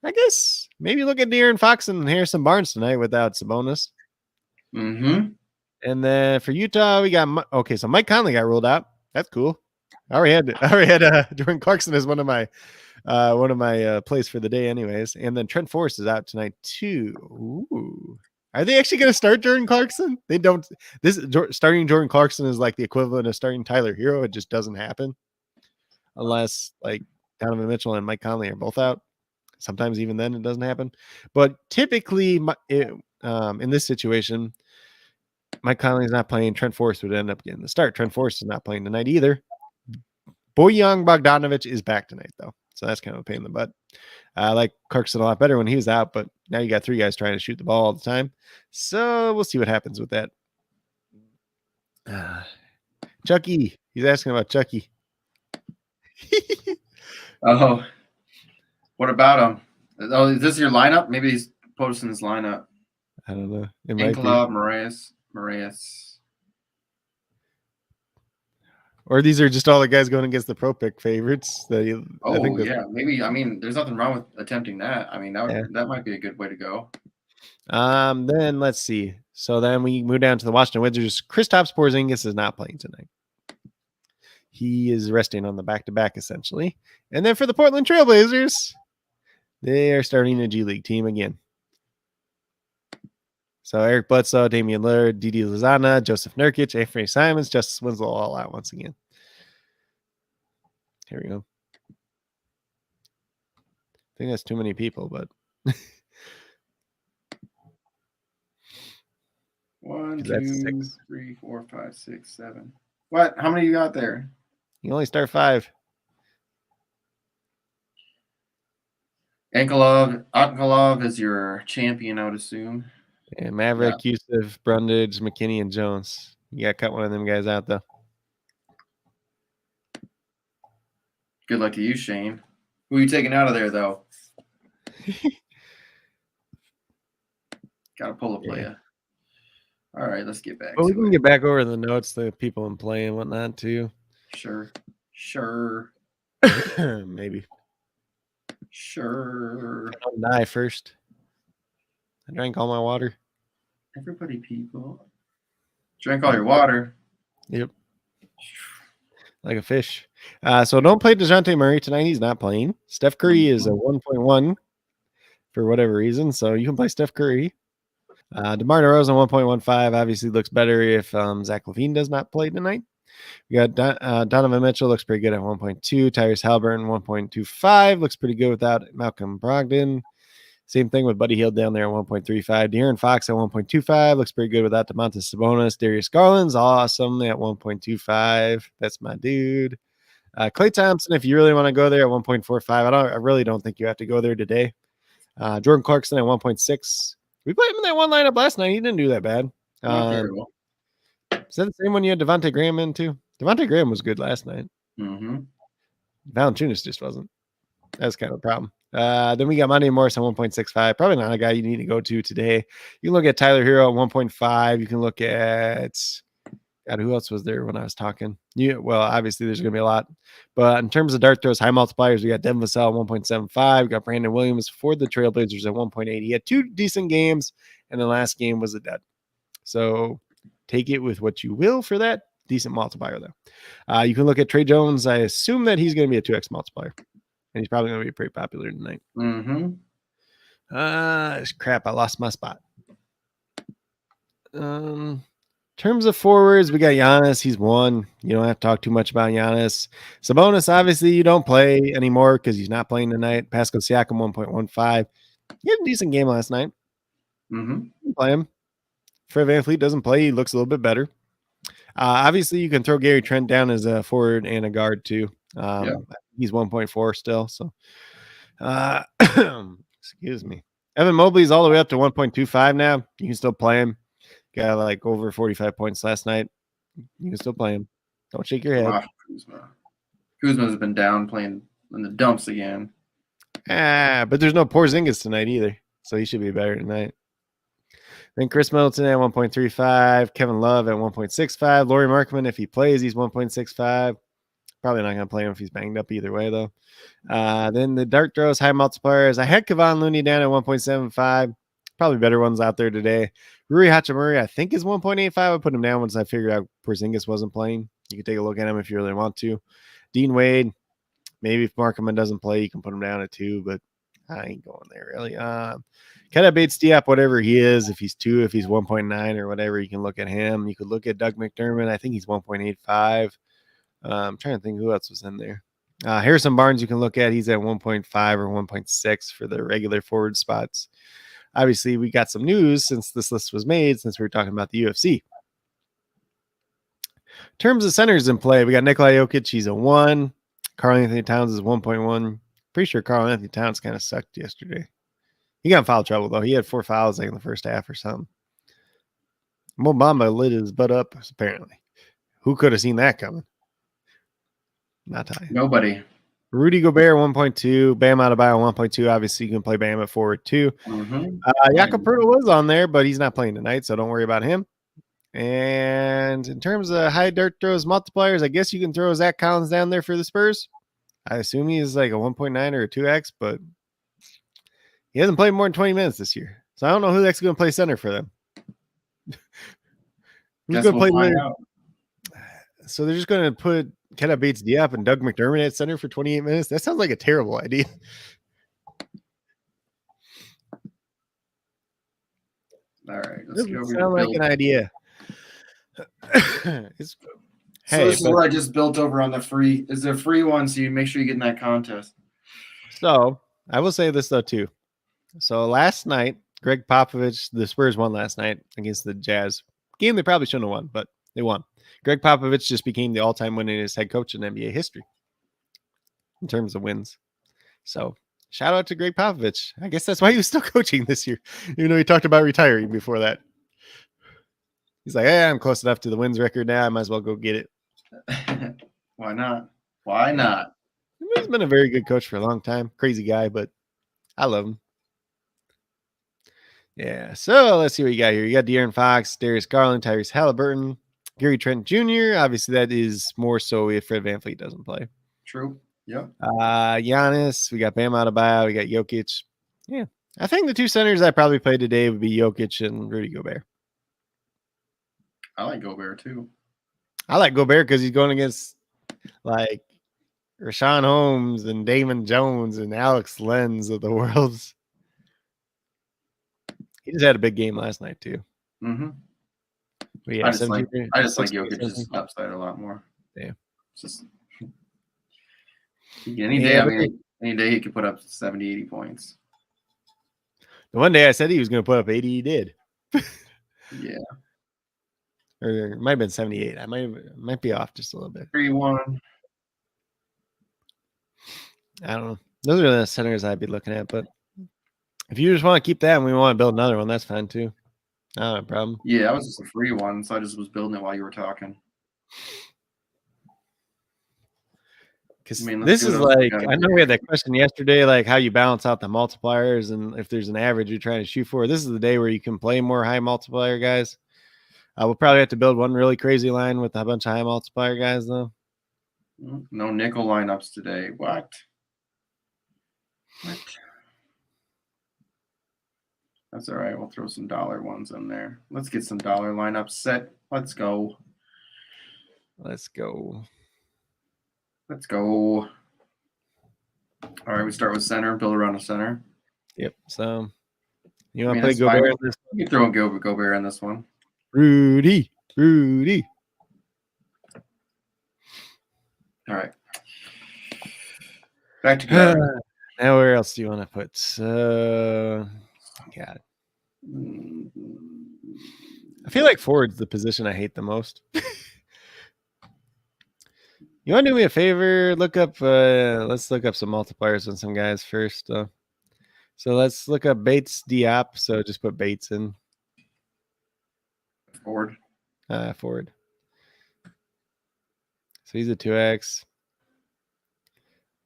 Speaker 4: I guess maybe look at De'Aaron Fox and Harrison Barnes tonight without Sabonis.
Speaker 3: Mm-hmm.
Speaker 4: And then for Utah, we got so Mike Conley got ruled out. That's cool. I already had Jordan Clarkson as one of my plays for the day, anyways. And then Trent Forrest is out tonight too. Ooh. Are they actually going to start Jordan Clarkson? They don't. Starting Jordan Clarkson is like the equivalent of starting Tyler Hero. It just doesn't happen unless like Donovan Mitchell and Mike Conley are both out. Sometimes even then it doesn't happen. But typically in this situation, Mike Conley is not playing. Trent Forrest would end up getting the start. Trent Forrest is not playing tonight either. Bojan Bogdanovic is back tonight, though. So that's kind of a pain in the butt. I like Clarkson a lot better when he was out, but now you got 3 guys trying to shoot the ball all the time. So we'll see what happens with that. Chucky. He's asking about Chucky.
Speaker 3: Oh, what about him? Oh, is this your lineup? Maybe he's posting his lineup.
Speaker 4: I don't know. It might be.
Speaker 3: Inkla, Marias.
Speaker 4: Or these are just all the guys going against the pro pick favorites. I think
Speaker 3: Yeah, maybe. I mean, there's nothing wrong with attempting that. I mean, that might be a good way to go.
Speaker 4: Then let's see. So then we move down to the Washington Wizards. Kristaps Porzingis is not playing tonight. He is resting on the back-to-back, essentially. And then for the Portland Trailblazers, they are starting a G League team again. So Eric Bledsoe, Damian Lillard, Didi Lozana, Joseph Nurkic, Anthony Simons, Justice Winslow all out once again. Here we go. I think that's too many people, but
Speaker 3: 1, 2, 3, 4, 5, 6, 7. What? How many you got there?
Speaker 4: You only start 5.
Speaker 3: Ankalov is your champion, I would assume.
Speaker 4: And Maverick, Yusuf, Brundage, McKinney, and Jones. You got to cut one of them guys out, though.
Speaker 3: Good luck to you, Shane. Who are you taking out of there, though? Got to pull a player. All right, let's get back
Speaker 4: we can get back over the notes, the people in play and whatnot, too.
Speaker 3: Sure.
Speaker 4: Maybe.
Speaker 3: Sure.
Speaker 4: I'll die first. I drank all my water.
Speaker 3: Everybody, people. Drank all your water.
Speaker 4: Yep. Like a fish. So don't play DeJounte Murray tonight. He's not playing. Steph Curry is a 1.1 for whatever reason. So you can play Steph Curry. DeMar DeRozan 1.15 obviously looks better if Zach LaVine does not play tonight. We got Donovan Mitchell looks pretty good at 1.2. Tyrese Halliburton 1.25 looks pretty good without Malcolm Brogdon. Same thing with Buddy Hield down there at 1.35. De'Aaron Fox at 1.25 looks pretty good without Domantas Sabonis. Darius Garland's awesome at 1.25. That's my dude. Klay Thompson, if you really want to go there at 1.45, I really don't think you have to go there today. Jordan Clarkson at 1.6. We played him in that one lineup last night. He didn't do that bad.
Speaker 3: Not very well.
Speaker 4: Is that the same one you had Devontae Graham in too? Devontae Graham was good last night.
Speaker 3: Mm-hmm.
Speaker 4: Valanciunas just wasn't. That's kind of a problem. Then we got Monty Morris at 1.65. Probably not a guy you need to go to today. You can look at Tyler Hero at 1.5. You can look at who else was there when I was talking? Well, obviously there's going to be a lot. But in terms of dart throws, high multipliers, we got Devin Vassell at 1.75. We got Brandon Williams for the Trailblazers at 1.8. He had 2 decent games, and the last game was a dud. So take it with what you will for that. Decent multiplier, though. You can look at Trey Jones. I assume that he's going to be a 2x multiplier. And he's probably going to be pretty popular tonight.
Speaker 3: Mm-hmm.
Speaker 4: Crap, I lost my spot. In terms of forwards, we got Giannis. He's 1. You don't have to talk too much about Giannis. Sabonis, obviously, you don't play anymore because he's not playing tonight. Pascal Siakam, 1.15. He had a decent game last night.
Speaker 3: Mm-hmm.
Speaker 4: Play him. Fred VanVleet doesn't play. He looks a little bit better. Obviously, you can throw Gary Trent down as a forward and a guard, too. He's 1.4 still. So, excuse me. Evan Mobley's all the way up to 1.25 now. You can still play him. Got like over 45 points last night. You can still play him. Don't shake your head.
Speaker 3: Kuzma's been down playing in the dumps again.
Speaker 4: But there's no Porzingis tonight either. So he should be better tonight. Then Chris Middleton at 1.35. Kevin Love at 1.65. Lauri Markkanen, if he plays, he's 1.65. Probably not going to play him if he's banged up either way, though. Then the dart throws, high multipliers. I had Kevon Looney down at 1.75. Probably better ones out there today. Rui Hachimura, I think, is 1.85. I put him down once I figured out Porzingis wasn't playing. You can take a look at him if you really want to. Dean Wade, maybe if Markkanen doesn't play, you can put him down at 2, but I ain't going there really. Keita Bates-Diop, whatever he is, if he's 2, if he's 1.9 or whatever, you can look at him. You could look at Doug McDermott. I think he's 1.85. I'm trying to think who else was in there. Harrison Barnes, you can look at. He's at 1.5 or 1.6 for the regular forward spots. Obviously, we got some news since this list was made, since we were talking about the UFC. In terms of centers in play, we got Nikola Jokic. He's a 1. Karl Anthony Towns is 1.1. Pretty sure Karl Anthony Towns kind of sucked yesterday. He got in foul trouble, though. He had 4 fouls like in the first half or something. Mo Bamba lit his butt up, apparently. Who could have seen that coming? Not high.
Speaker 3: Nobody.
Speaker 4: Rudy Gobert 1.2, Bam Adebayo 1.2. Obviously, you can play Bam at forward too. Jakob Poeltl was on there, but he's not playing tonight, so don't worry about him. And in terms of high dart throws multipliers, I guess you can throw Zach Collins down there for the Spurs. I assume he is like a 1.9 or a 2x, but he hasn't played more than 20 minutes this year. So I don't know who's actually going to play center for them. Who's going to play
Speaker 3: find out.
Speaker 4: So they're just going to put Kenneth Bates-Diop and Doug McDermott at center for 28 minutes? That sounds like a terrible idea.
Speaker 3: All right.
Speaker 4: Doesn't sound like an idea.
Speaker 3: This is what I just built over on the free. Is there a free one? So you make sure you get in that contest.
Speaker 4: So I will say this though too. So last night, Greg Popovich, the Spurs won last night against the Jazz. Game they probably shouldn't have won, but they won. Greg Popovich just became the all-time winningest head coach in NBA history in terms of wins. So shout out to Greg Popovich. I guess that's why he was still coaching this year, even though he talked about retiring before that. He's like, hey, I'm close enough to the wins record now. I might as well go get it.
Speaker 3: Why not? Why not?
Speaker 4: He's been a very good coach for a long time. Crazy guy, but I love him. Yeah, so let's see what you got here. You got De'Aaron Fox, Darius Garland, Tyrese Halliburton, Gary Trent Jr. Obviously, that is more so if Fred VanVleet doesn't play.
Speaker 3: True. Yep.
Speaker 4: Giannis, we got Bam Adebayo, we got Jokic. Yeah, I think the two centers I probably play today would be Jokic and Rudy Gobert.
Speaker 3: I like Gobert too.
Speaker 4: I like Gobert because he's going against like Rashawn Holmes and Damon Jones and Alex Lenz of the world. He just had a big game last night too.
Speaker 3: Mm-hmm.
Speaker 4: Yeah,
Speaker 3: I just like Jokic's upside a lot more.
Speaker 4: Yeah.
Speaker 3: Just any day he could put up 70, 80 points.
Speaker 4: The one day I said he was going to put up 80, he did.
Speaker 3: Yeah.
Speaker 4: Or it might have been 78. I might be off just a little bit.
Speaker 3: 3-1.
Speaker 4: I don't know. Those are the centers I'd be looking at, but if you just want to keep that and we want to build another one, that's fine too. Not a problem.
Speaker 3: Yeah, I was just a free one, so I just was building it while you were talking.
Speaker 4: Because this is like, I know we had that question yesterday, like how you balance out the multipliers and if there's an average you're trying to shoot for. This is the day where you can play more high multiplier guys. We'll probably have to build one really crazy line with a bunch of high multiplier guys, though.
Speaker 3: No nickel lineups today. What? That's all right. We'll throw some dollar ones in there. Let's get some dollar lineups set. Let's go.
Speaker 4: Let's go.
Speaker 3: Let's go. All right, we start with center. Build around a center.
Speaker 4: Yep. So you want to play Gobert in this one?
Speaker 3: You can throw Gobert in this one.
Speaker 4: Rudy.
Speaker 3: All right. Back to guard.
Speaker 4: Now where else do you want to put? God. I feel like forward's the position I hate the most. You want to do me a favor? Look up. Let's look up some multipliers on some guys first. So let's look up Bates-Diop. So just put Bates in.
Speaker 3: Forward.
Speaker 4: Forward. So he's a 2x.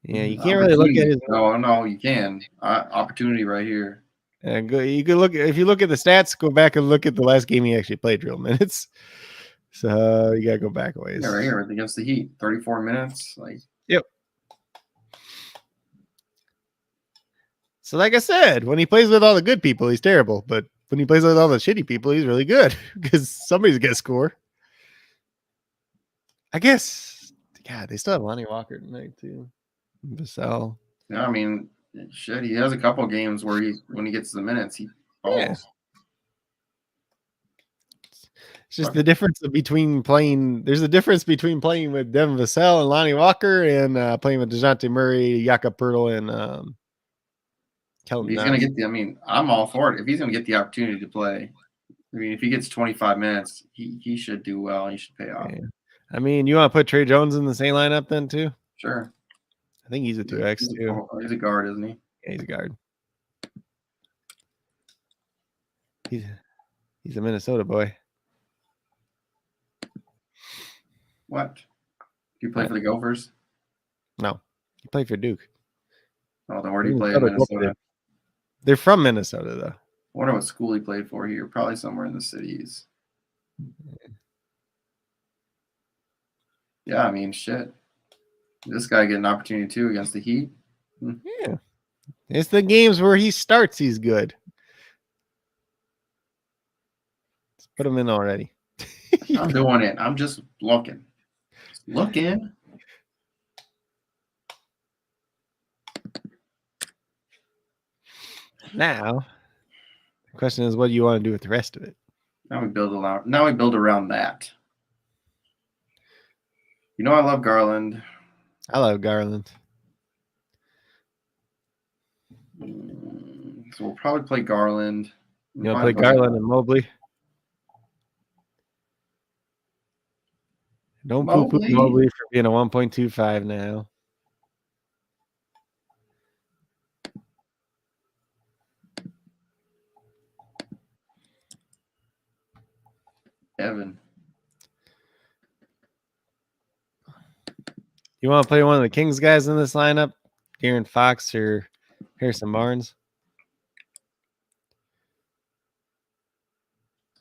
Speaker 4: Yeah, you can't really look at his.
Speaker 3: No, you can. Opportunity right here.
Speaker 4: You could look if you look at the stats. Go back and look at the last game he actually played real minutes. So you gotta go back a ways.
Speaker 3: Yeah, right here against the Heat, 34 minutes.
Speaker 4: Yep. So like I said, when he plays with all the good people, he's terrible. But when he plays with all the shitty people, he's really good because somebody's gonna score. I guess. God, they still have Lonnie Walker tonight too. Vassell.
Speaker 3: Yeah, I mean, shit. He has a couple of games where when he gets the minutes, he balls.
Speaker 4: Yeah. It's just the difference between playing. There's a difference between playing with Devin Vassell and Lonnie Walker and playing with DeJounte Murray, Jakob Poeltl, and Keldon.
Speaker 3: He's going to get I'm all for it. If he's going to get the opportunity to play, I mean, if he gets 25 minutes, he should do well. He should pay off.
Speaker 4: Yeah. I mean, you want to put Trey Jones in the same lineup then too?
Speaker 3: Sure.
Speaker 4: I think he's a 2x too.
Speaker 3: He's a guard, isn't he?
Speaker 4: Yeah, he's a guard. He's a Minnesota boy.
Speaker 3: What? Do you play for the Gophers?
Speaker 4: No, he played for Duke.
Speaker 3: Oh, then where do you play in Minnesota?
Speaker 4: They're from Minnesota, though.
Speaker 3: I wonder what school he played for here. Probably somewhere in the cities. Yeah, I mean, shit. This guy get an opportunity too against the Heat.
Speaker 4: Yeah. It's the games where he starts, he's good. Let's put him in already.
Speaker 3: I'm doing it. I'm just looking. Looking.
Speaker 4: Now, the question is, what do you want to do with the rest of it?
Speaker 3: Now we build around that. You know I love Garland.
Speaker 4: I love Garland.
Speaker 3: So we'll probably play Garland.
Speaker 4: You want to play Garland and Mobley? Don't poo-poo Mobley for being a 1.25 now.
Speaker 3: Evan.
Speaker 4: You want to play one of the Kings guys in this lineup? De'Aaron Fox or Harrison Barnes?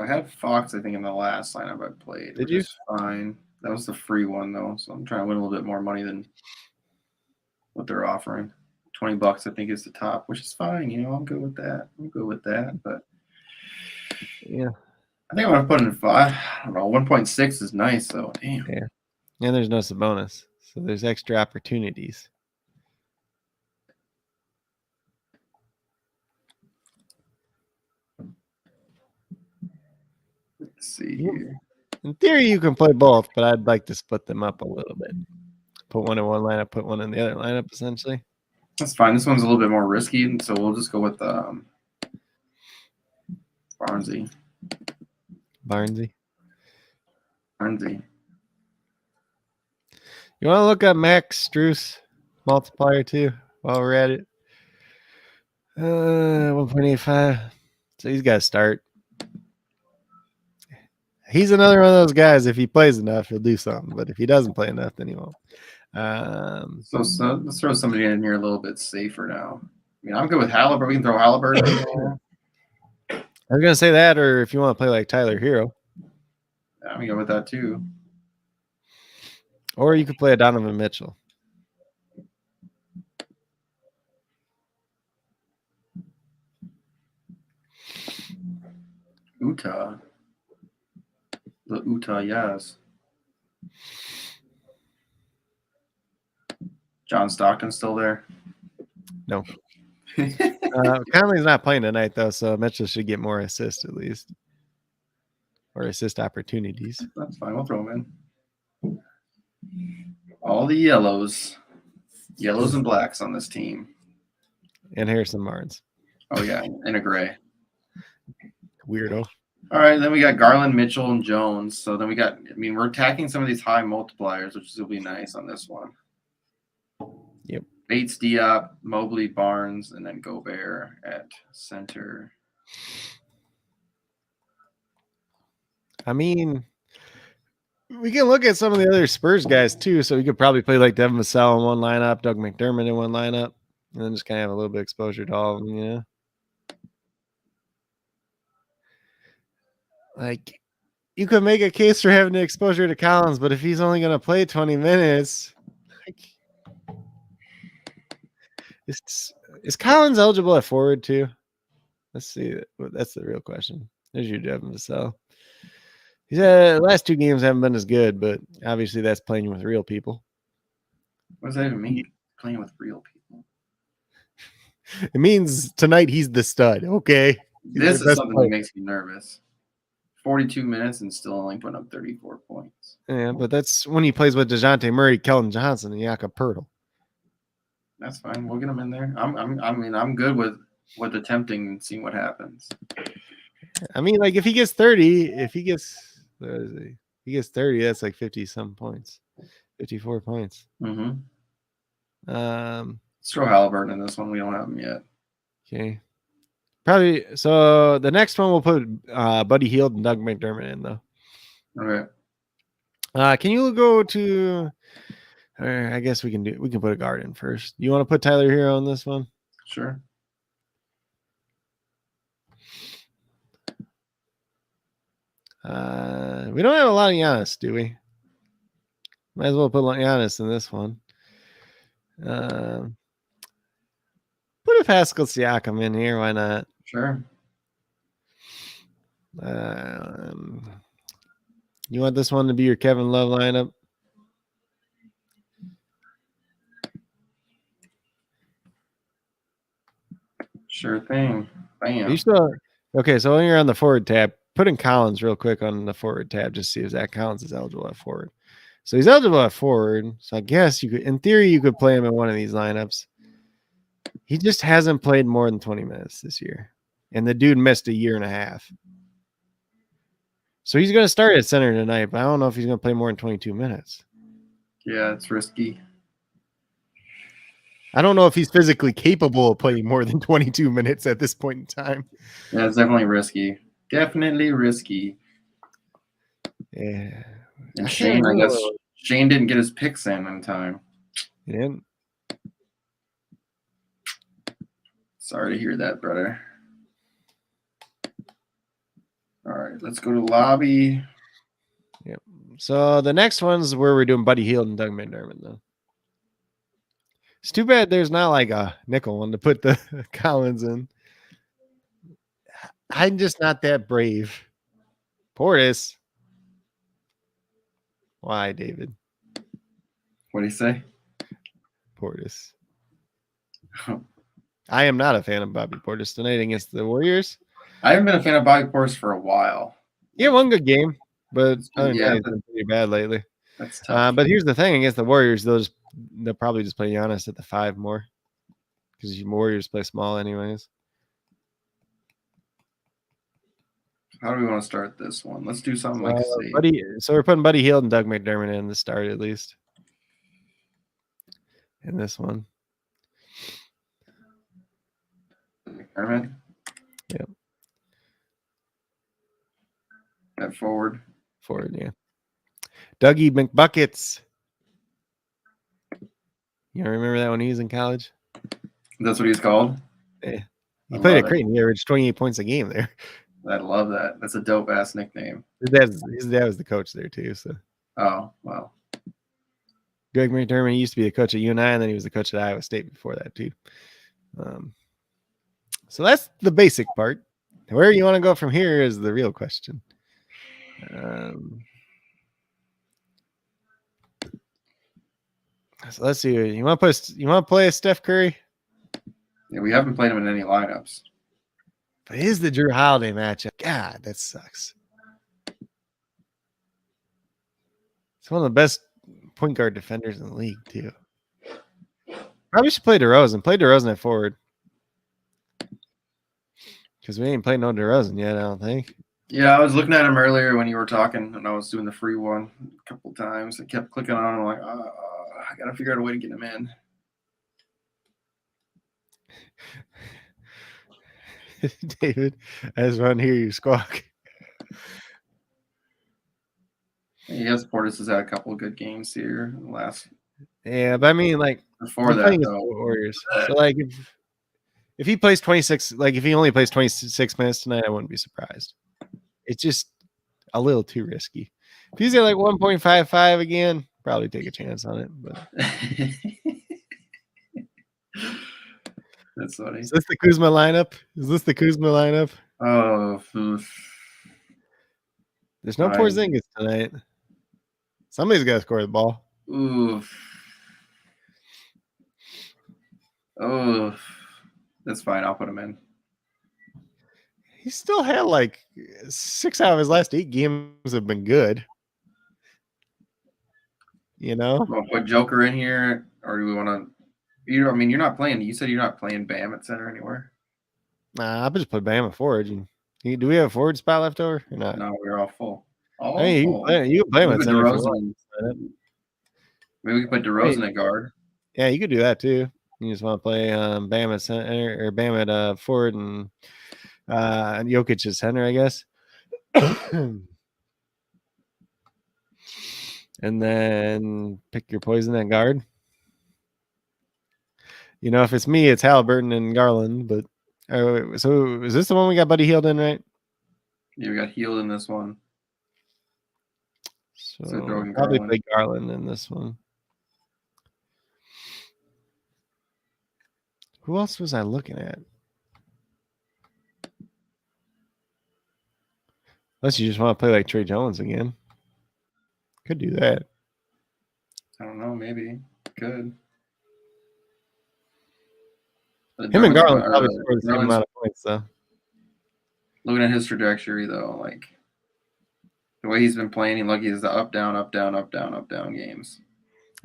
Speaker 3: I had Fox, I think, in the last lineup I played.
Speaker 4: Did you?
Speaker 3: Fine. That was the free one, though. So I'm trying to win a little bit more money than what they're offering. $20, I think, is the top, which is fine. You know, I'm good with that. But
Speaker 4: yeah,
Speaker 3: I think I'm going to put in 5. I don't know. 1.6 is nice, though. Damn.
Speaker 4: Yeah. And there's no bonus. So there's extra opportunities.
Speaker 3: Let's see here.
Speaker 4: In theory, you can play both, but I'd like to split them up a little bit. Put one in one lineup, put one in the other lineup, essentially.
Speaker 3: That's fine. This one's a little bit more risky, so we'll just go with Barnesy.
Speaker 4: Barnesy. You want to look up Max Strus multiplier too while we're at it? 1.85. So he's got to start. He's another one of those guys. If he plays enough, he'll do something. But if he doesn't play enough, then he won't.
Speaker 3: So let's throw somebody in here a little bit safer now. I mean, I'm good with Halliburton. We can throw Halliburton in there.
Speaker 4: I was gonna say that, or if you want to play like Tyler Hero.
Speaker 3: Yeah, I'm good with that too.
Speaker 4: Or you could play a Donovan Mitchell.
Speaker 3: Utah. The Utah Jazz. John Stockton still there?
Speaker 4: No. Conley's not playing tonight, though, so Mitchell should get more assists at least. Or assist opportunities.
Speaker 3: That's fine. We'll throw him in. All the yellows and blacks on this team.
Speaker 4: And Harrison Barnes.
Speaker 3: Oh, yeah, and a gray.
Speaker 4: Weirdo.
Speaker 3: All right, then we got Garland, Mitchell, and Jones. So then we're attacking some of these high multipliers, which will be nice on this one.
Speaker 4: Yep.
Speaker 3: Bates, Diop, Mobley, Barnes, and then Gobert at center.
Speaker 4: I mean, we can look at some of the other Spurs guys too. So we could probably play like Devin Vassell in one lineup, Doug McDermott in one lineup, and then just kind of have a little bit of exposure to all of them. Yeah. Like, you could make a case for having the exposure to Collins, but if he's only going to play 20 minutes, like, is Collins eligible at forward too? Let's see. That's the real question. There's your Devin Vassell. He said the last 2 games haven't been as good, but obviously that's playing with real people.
Speaker 3: What does that even mean? Playing with real people?
Speaker 4: It means tonight he's the stud. Okay.
Speaker 3: This is something that makes me nervous. 42 minutes and still only putting up 34 points.
Speaker 4: Yeah, but that's when he plays with DeJounte Murray, Keldon Johnson, and Jakob Poeltl.
Speaker 3: That's fine. We'll get him in there. I'm good with attempting and seeing what happens.
Speaker 4: I mean, like if he gets 30, if he gets 30, that's like 50-some points. 54 points.
Speaker 3: Mm-hmm. Let's throw Halliburton in this one. We don't have him yet.
Speaker 4: Okay. Probably. So the next one we'll put Buddy Hield and Doug McDermott in, though.
Speaker 3: Okay.
Speaker 4: Can you go to I guess we can put a guard in first. You want to put Tyler Hero on this one?
Speaker 3: Sure.
Speaker 4: We don't have a lot of Giannis, do we? Might as well put Giannis in this one. Put a Pascal Siakam in here. Why not?
Speaker 3: Sure.
Speaker 4: You want this one to be your Kevin Love lineup?
Speaker 3: Sure thing. Bam.
Speaker 4: You still okay? So when you're on the forward tab, put in Collins real quick on the forward tab, just see if Zach Collins is eligible at forward. So he's eligible at forward. So I guess you could, in theory, you could play him in one of these lineups. He just hasn't played more than 20 minutes this year, and the dude missed a year and a half. So he's going to start at center tonight, but I don't know if he's going to play more than 22 minutes.
Speaker 3: Yeah, it's risky.
Speaker 4: I don't know if he's physically capable of playing more than 22 minutes at this point in time.
Speaker 3: Yeah, it's definitely risky. Definitely risky.
Speaker 4: Yeah.
Speaker 3: And Shane, I guess Shane didn't get his picks in time.
Speaker 4: He didn't.
Speaker 3: Sorry to hear that, brother. All right, let's go to lobby.
Speaker 4: Yep. So the next one's where we're doing Buddy Hield and Doug McDermott, though. It's too bad there's not like a nickel one to put the Collins in. I'm just not that brave. Portis. Why, David?
Speaker 3: What do you say?
Speaker 4: Portis. I am not a fan of Bobby Portis tonight against the Warriors.
Speaker 3: I haven't been a fan of Bobby Portis for a while.
Speaker 4: He had one good game, but other than
Speaker 3: Yeah,
Speaker 4: that, he's been pretty bad lately.
Speaker 3: That's tough.
Speaker 4: But here's the thing: against the Warriors, they'll probably just play Giannis at the 5 more because the Warriors play small anyways.
Speaker 3: How do we want to start this one? Let's do something like
Speaker 4: So we're putting Buddy Hield and Doug McDermott in to start at least in this one.
Speaker 3: McDermott.
Speaker 4: Yep.
Speaker 3: At forward.
Speaker 4: Forward, yeah. Dougie McBuckets. You remember that when he was in college?
Speaker 3: That's what he's called?
Speaker 4: Yeah. He played at Creighton. He averaged 28 points a game there.
Speaker 3: I love that. That's a dope ass nickname.
Speaker 4: His dad was the coach there too. So.
Speaker 3: Oh, wow.
Speaker 4: Greg McDermott used to be the coach at UNI, and then he was the coach at Iowa State before that too. So that's the basic part. Where you want to go from here is the real question. So let's see. You want to play Steph Curry?
Speaker 3: Yeah, we haven't played him in any lineups.
Speaker 4: But it is the Drew Holiday matchup. God, that sucks. It's one of the best point guard defenders in the league, too. Probably should play DeRozan. Play DeRozan at forward. Because we ain't played no DeRozan yet, I don't think.
Speaker 3: Yeah, I was looking at him earlier when you were talking, and I was doing the free one a couple times. I kept clicking on him. I'm like, I got to figure out a way to get him in.
Speaker 4: David, I just want to hear you squawk.
Speaker 3: Yes, Portis has had a couple of good games here in the last.
Speaker 4: Yeah, but I mean, like
Speaker 3: before that, though.
Speaker 4: Warriors. So, like, if he plays 26, like if he only plays 26 minutes tonight, I wouldn't be surprised. It's just a little too risky. If he's at like 1.55 again, probably take a chance on it. But
Speaker 3: that's funny.
Speaker 4: Is this the Kuzma lineup?
Speaker 3: Oh,
Speaker 4: there's no Porzingis tonight. Somebody's got to score the ball.
Speaker 3: Oof. Oh, that's fine. I'll put him in.
Speaker 4: He still had like 6 out of his last 8 games have been good. You know,
Speaker 3: we'll put Joker in here, or do we want to? I mean, you're not playing. You said you're not playing Bam at center anywhere.
Speaker 4: Nah, I just put Bam at forward. Do we have a forward spot left over or not?
Speaker 3: No, we're all full.
Speaker 4: Hey, you can play him at center.
Speaker 3: Maybe we can put DeRozan at guard.
Speaker 4: Yeah, you could do that too. You just want to play Bam at center or Bam at forward and Jokic at center, I guess. And then pick your poison at guard. You know, if it's me, it's Halliburton and Garland. But so is this the one we got Buddy Hield in, right?
Speaker 3: Yeah, we got Hield in this one.
Speaker 4: So
Speaker 3: throwing
Speaker 4: probably
Speaker 3: Garland.
Speaker 4: play Garland in this one. Who else was I looking at? Unless you just want to play like Trey Jones again. Could do that.
Speaker 3: I don't know. Maybe could.
Speaker 4: Him and Garland probably score the same amount of points, though.
Speaker 3: Looking at his trajectory, though, like the way he's been playing, like he's the up, down, up, down, up, down, up, down games.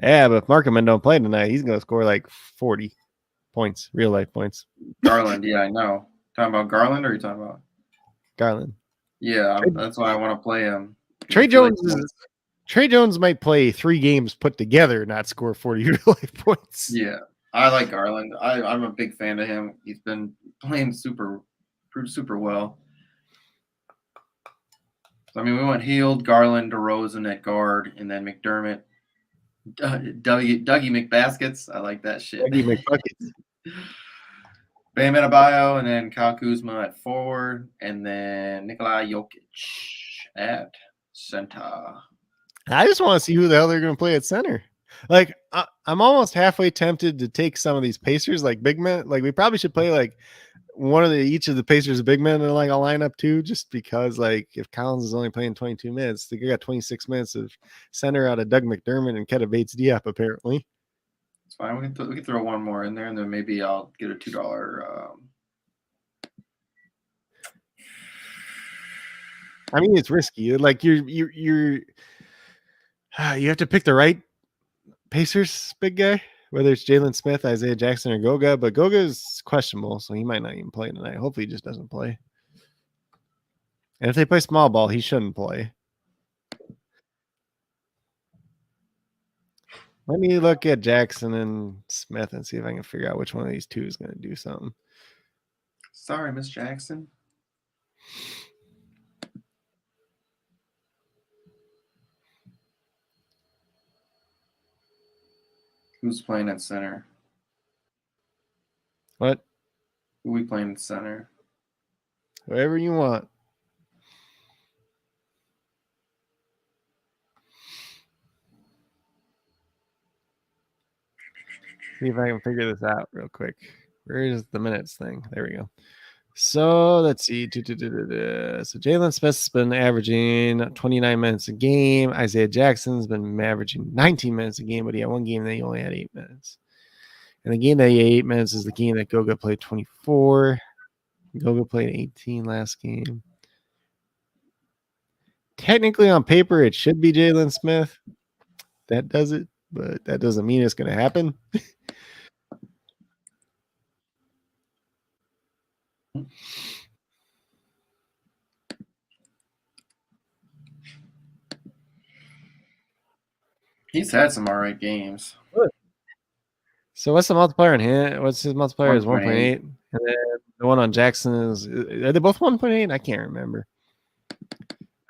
Speaker 4: Yeah, but if Markman don't play tonight, he's going to score like 40 points, real life points.
Speaker 3: Garland, yeah, I know. Talking about Garland, or are you talking about
Speaker 4: Garland?
Speaker 3: Yeah, that's why I want to play him.
Speaker 4: Trey Jones might play 3 games put together, not score 40 real life points.
Speaker 3: Yeah, I like Garland. I'm a big fan of him. He's been playing super well. So, I mean, we went Hield, Garland, DeRozan at guard, and then McDermott, Dougie McBaskets. I like that shit.
Speaker 4: Dougie McBuckets.
Speaker 3: Bam Adebayo, and then Kyle Kuzma at forward, and then Nikola Jokic at center.
Speaker 4: I just want to see who the hell they're going to play at center. Like, I'm almost halfway tempted to take some of these Pacers, like big men. Like, we probably should play like each of the Pacers big men in like a lineup too, just because like if Collins is only playing 22 minutes, they got 26 minutes of center out of Doug McDermott and Keta Bates-Diop apparently.
Speaker 3: It's fine. We can throw one more in there, and then maybe I'll get a $2.
Speaker 4: I mean, it's risky. Like you have to pick the right Pacers big guy, whether it's Jalen Smith, Isaiah Jackson, or Goga. But Goga is questionable, so he might not even play tonight. Hopefully, he just doesn't play. And if they play small ball, he shouldn't play. Let me look at Jackson and Smith and see if I can figure out which one of these two is going to do something.
Speaker 3: Sorry, Miss Jackson. Who's playing at center?
Speaker 4: What?
Speaker 3: Who we playing at center?
Speaker 4: Whatever you want. See if I can figure this out real quick. Where is the minutes thing? There we go. So let's see. So Jalen Smith's been averaging 29 minutes a game. Isaiah Jackson's been averaging 19 minutes a game, but he had one game that he only had 8 minutes. And the game that he had 8 minutes is the game that Goga played 24. Goga played 18 last game. Technically on paper, it should be Jalen Smith. That does it, but that doesn't mean it's going to happen.
Speaker 3: He's had some all right games.
Speaker 4: So what's the multiplier in him? What's his multiplier? Is 1.8. And then the one on Jackson is, are they both 1.8? I can't remember.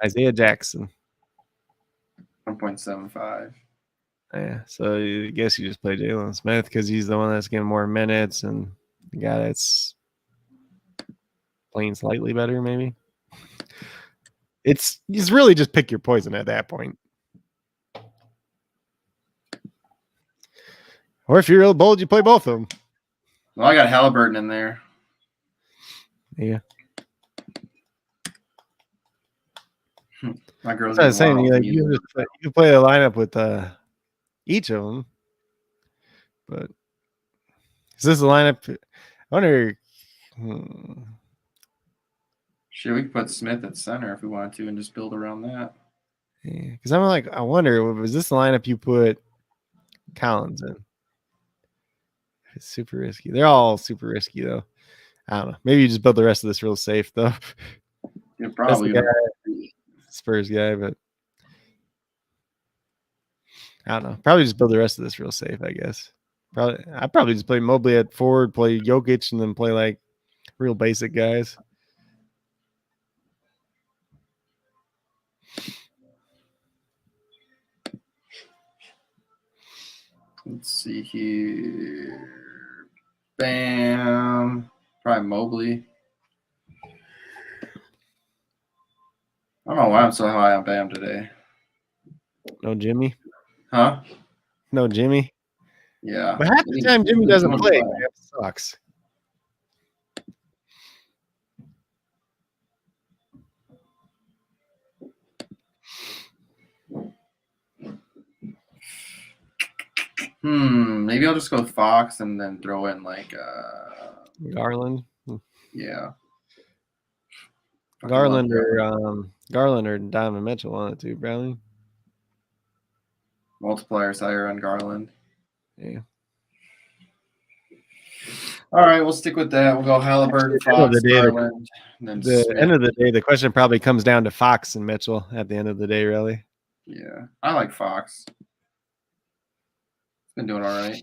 Speaker 4: Isaiah Jackson.
Speaker 3: 1.75.
Speaker 4: Yeah, so I guess you just play Jalen Smith because he's the one that's getting more minutes and the guy that's playing slightly better, maybe. It's really just pick your poison at that point. Or if you're real bold, you play both of them.
Speaker 3: Well, I got Halliburton in there.
Speaker 4: Yeah.
Speaker 3: My girl's.
Speaker 4: I was saying, you play a lineup with each of them, but is this a lineup? I wonder.
Speaker 3: Sure, we could put Smith at center if we wanted to, and just build around that.
Speaker 4: Yeah, because I'm like, I wonder, was this the lineup you put Collins in? It's super risky. They're all super risky, though. I don't know. Maybe you just build the rest of this real safe, though.
Speaker 3: Yeah, probably.
Speaker 4: Spurs guy, but I don't know. Probably just build the rest of this real safe, I guess. I'd probably just play Mobley at forward, play Jokic, and then play like real basic guys.
Speaker 3: Let's see here. Bam. Probably Mobley. I don't know why I'm so high on Bam today.
Speaker 4: No Jimmy.
Speaker 3: Huh?
Speaker 4: No Jimmy.
Speaker 3: Yeah.
Speaker 4: But half the time Jimmy doesn't play. That sucks.
Speaker 3: Maybe I'll just go with Fox and then throw in like
Speaker 4: Garland.
Speaker 3: Yeah.
Speaker 4: Garland or Donovan Mitchell, one of the two, probably.
Speaker 3: Multipliers higher on Garland.
Speaker 4: Yeah.
Speaker 3: All right, we'll stick with that. We'll go Halliburton, Fox, Garland.
Speaker 4: The end of the day, the question probably comes down to Fox and Mitchell at the end of the day, really.
Speaker 3: Yeah, I like Fox. Been doing all right.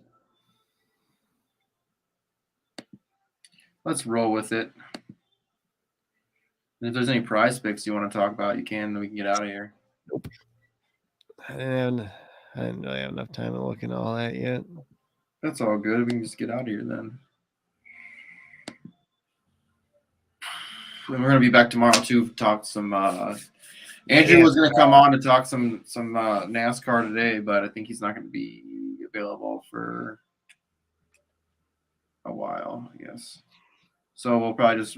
Speaker 3: Let's roll with it. And if there's any prize picks you want to talk about, you can. Then we can get out of here.
Speaker 4: Nope. And I didn't really have enough time to look into all that yet.
Speaker 3: That's all good. We can just get out of here then. And we're gonna be back tomorrow too. Talk some. Andrew was gonna come on to talk some NASCAR today, but I think he's not gonna be available for a while, I guess. So we'll probably just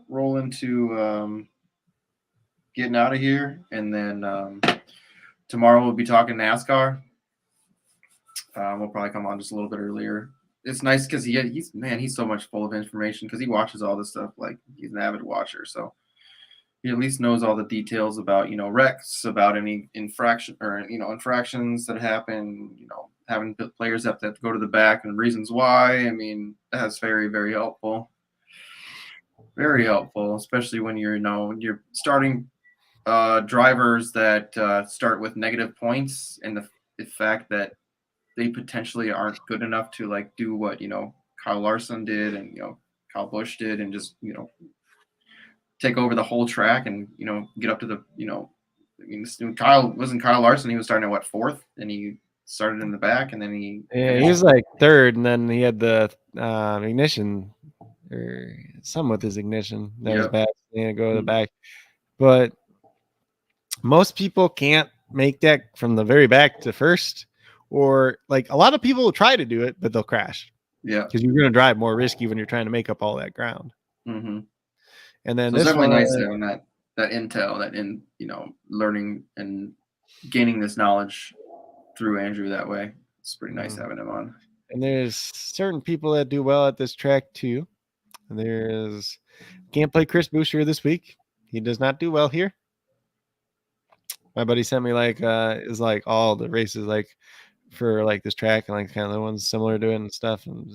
Speaker 3: roll into getting out of here, and then tomorrow we'll be talking NASCAR. We'll probably come on just a little bit earlier. It's nice because he's so much full of information because he watches all this stuff. Like, he's an avid watcher, so he at least knows all the details about, wrecks, about any infractions that happen, having players have to go to the back and reasons why. I mean, that's very, very helpful. Very helpful, especially when you're starting drivers that start with negative points, and the fact that they potentially aren't good enough to do what Kyle Larson did and Kyle Busch did, and just take over the whole track and get up to the Kyle Larson. He was starting at what, fourth, and he started in the back, and then he
Speaker 4: was like third, and then he had the ignition or something with his ignition that was bad. He had to go to the back, but most people can't make that from the very back to first. Or a lot of people will try to do it, but they'll crash.
Speaker 3: Yeah,
Speaker 4: because you're going to drive more risky when you're trying to make up all that ground.
Speaker 3: Mm-hmm.
Speaker 4: And then
Speaker 3: it's definitely nice having that intel, learning and gaining this knowledge through Andrew that way. It's pretty nice having him on.
Speaker 4: And there's certain people that do well at this track too. And can't play Chris Buescher this week. He does not do well here. My buddy sent me is all the races for this track and kind of the ones similar to it and stuff, and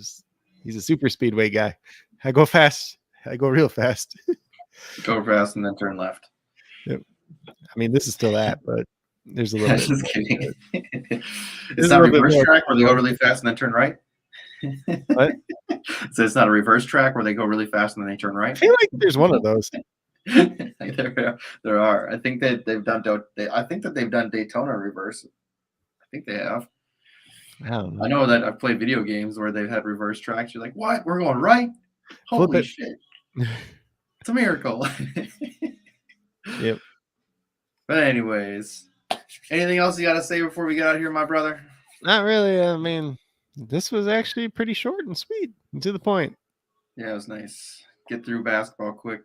Speaker 4: he's a super speedway guy. I go fast. I go real fast.
Speaker 3: Go fast and then turn left.
Speaker 4: Yep. I mean, this is still that, but there's a little bit.
Speaker 3: Just kidding. It's not a reverse track where they go really fast and then turn right.
Speaker 4: What?
Speaker 3: So it's not a reverse track where they go really fast and then they turn right.
Speaker 4: I feel like there's one of those.
Speaker 3: There are. I think that they've done Daytona reverse. I think they have. I know that I've played video games where they've had reverse tracks. You're like, what? We're going right? Holy shit. It's a miracle.
Speaker 4: Yep.
Speaker 3: But anyways, anything else you got to say before we get out of here, my brother?
Speaker 4: Not really. I mean, this was actually pretty short and sweet and to the point.
Speaker 3: Yeah, it was nice. Get through basketball quick,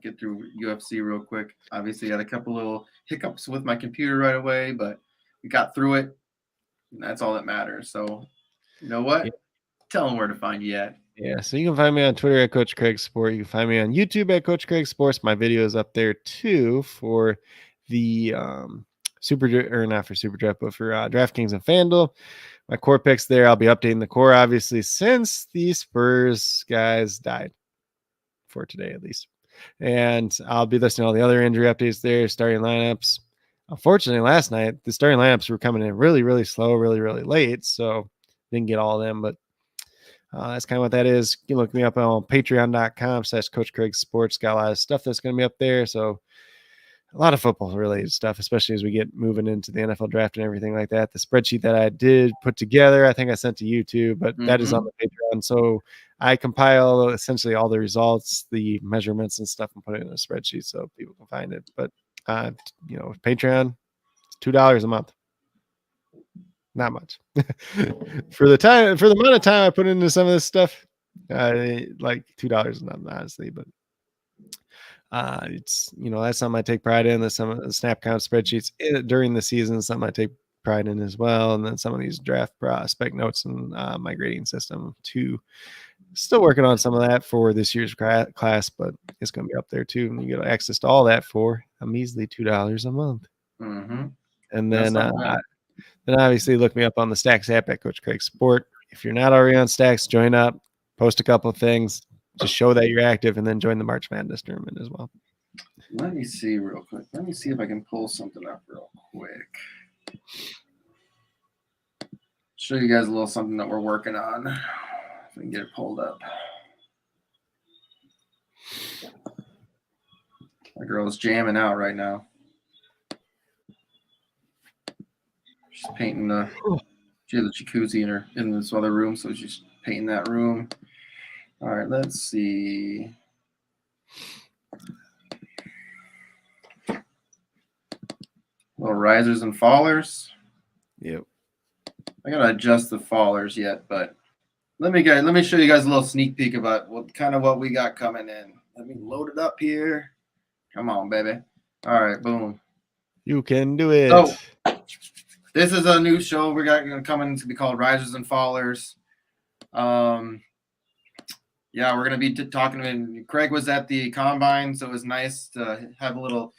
Speaker 3: get through UFC real quick. Obviously, had a couple little hiccups with my computer right away, but we got through it. And that's all that matters. So, you know what? Yeah. Tell them where to find you at.
Speaker 4: Yeah, so you can find me on Twitter at Coach Craig Sport. You can find me on YouTube at Coach Craig Sports. My video is up there too for the not for SuperDraft, but for DraftKings and FanDuel. My core picks there. I'll be updating the core, obviously, since the Spurs guys died for today, at least. And I'll be listing all the other injury updates there, starting lineups. Unfortunately, last night, the starting lineups were coming in really, really slow, really, really late. So didn't get all of them, but that's kind of what that is. You can look me up on patreon.com/Coach Craig Sports. Got a lot of stuff that's going to be up there. So a lot of football related stuff, especially as we get moving into the NFL draft and everything like that. The spreadsheet that I did put together, I think I sent to you too, but that is on the Patreon. So I compile essentially all the results, the measurements and stuff, and put it in a spreadsheet so people can find it. But Patreon, it's $2 a month. Not much. for the amount of time I put into some of this stuff, like $2 is nothing, honestly, but it's that's something I take pride in. There's some of the snap count spreadsheets during the season, something I take pride in as well. And then some of these draft prospect notes and my grading system too. Still working on some of that for this year's class, but it's going to be up there too. And you get access to all that for a measly $2 a month. And then obviously look me up on the Stacks app at Coach Craig Sport. If you're not already on Stacks, join up, post a couple of things. Just show that you're active, and then join the March Madness tournament as well.
Speaker 3: Let me see real quick. Let me see if I can pull something up real quick. Show you guys a little something that we're working on. If we can get it pulled up. My girl is jamming out right now. She's painting she has a jacuzzi in this other room, so she's painting that room. All right, let's see. Little risers and fallers.
Speaker 4: Yep.
Speaker 3: I gotta adjust the fallers yet, but let me show you guys a little sneak peek about what we got coming in. Let me load it up here. Come on, baby. All right, boom.
Speaker 4: You can do it.
Speaker 3: So this is a new show we got coming to be called Risers and Fallers. Yeah, we're going to be talking. Craig was at the combine, so it was nice to have a little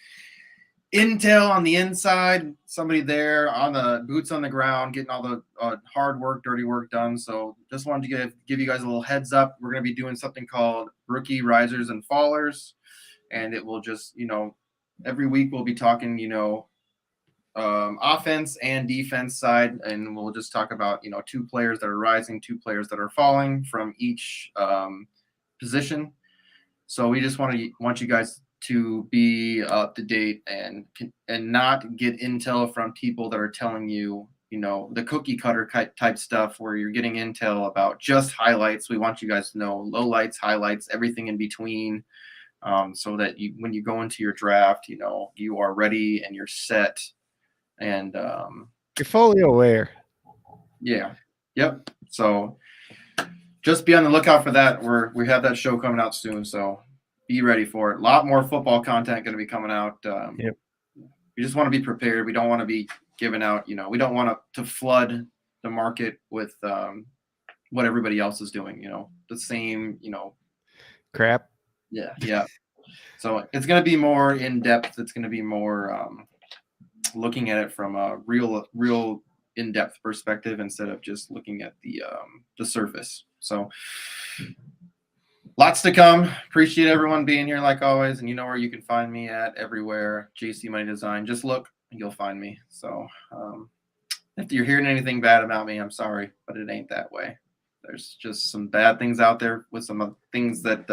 Speaker 3: intel on the inside. Somebody there on the boots on the ground, getting all the hard work, dirty work done. So just wanted to give you guys a little heads up. We're going to be doing something called Rookie Risers and Fallers, and it will just, every week we'll be talking, offense and defense side, and we'll just talk about 2 players that are rising, 2 players that are falling from each position. So we just want you guys to be up to date and not get intel from people that are telling you the cookie cutter type stuff where you're getting intel about just highlights. We want you guys to know lowlights, highlights, everything in between, so that when you go into your draft, you are ready and you're set. And
Speaker 4: you're fully aware.
Speaker 3: Yeah. Yep. So just be on the lookout for that. We have that show coming out soon, so be ready for it. A lot more football content going to be coming out.
Speaker 4: Yep.
Speaker 3: We just want to be prepared. We don't want to be giving out, we don't want to flood the market with what everybody else is doing, the same,
Speaker 4: crap.
Speaker 3: Yeah. Yeah. So it's going to be more in depth. It's going to be more looking at it from a real in-depth perspective instead of just looking at the surface. So lots to come. Appreciate everyone being here like always, and you know where you can find me at everywhere. JC Money Design. Just look and you'll find me. So if you're hearing anything bad about me, I'm sorry, but it ain't that way. There's just some bad things out there with some of things that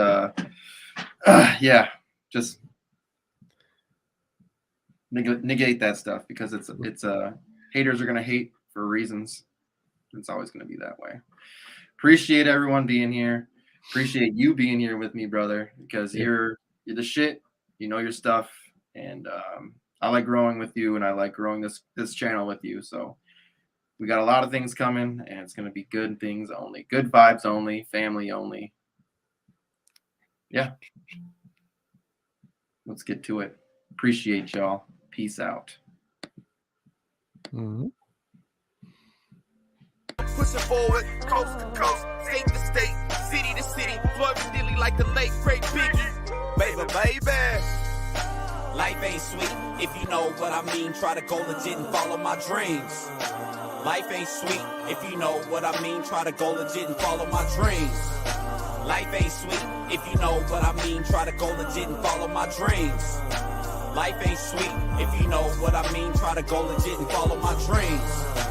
Speaker 3: just negate that stuff, because it's haters are going to hate for reasons. It's always going to be that way. Appreciate everyone being here. Appreciate you being here with me, brother, because you're the shit. You know your stuff, and I like growing with you, and I like growing this channel with you. So we got a lot of things coming, and it's going to be good things only, good vibes only, family only. Yeah. Let's get to it. Appreciate y'all. Peace out.
Speaker 4: Mm-hmm.
Speaker 1: Pushing forward, coast to coast, state to state, city to city, flourish nearly like the late great Biggie. Baby.
Speaker 5: Life ain't sweet if you know what I mean. Try to go legit and follow my dreams. Life ain't sweet if you know what I mean. Try to go legit and follow my dreams. Life ain't sweet if you know what I mean. Try to go legit and follow my dreams. Life ain't sweet if you know what I mean. Try to go legit and follow my dreams.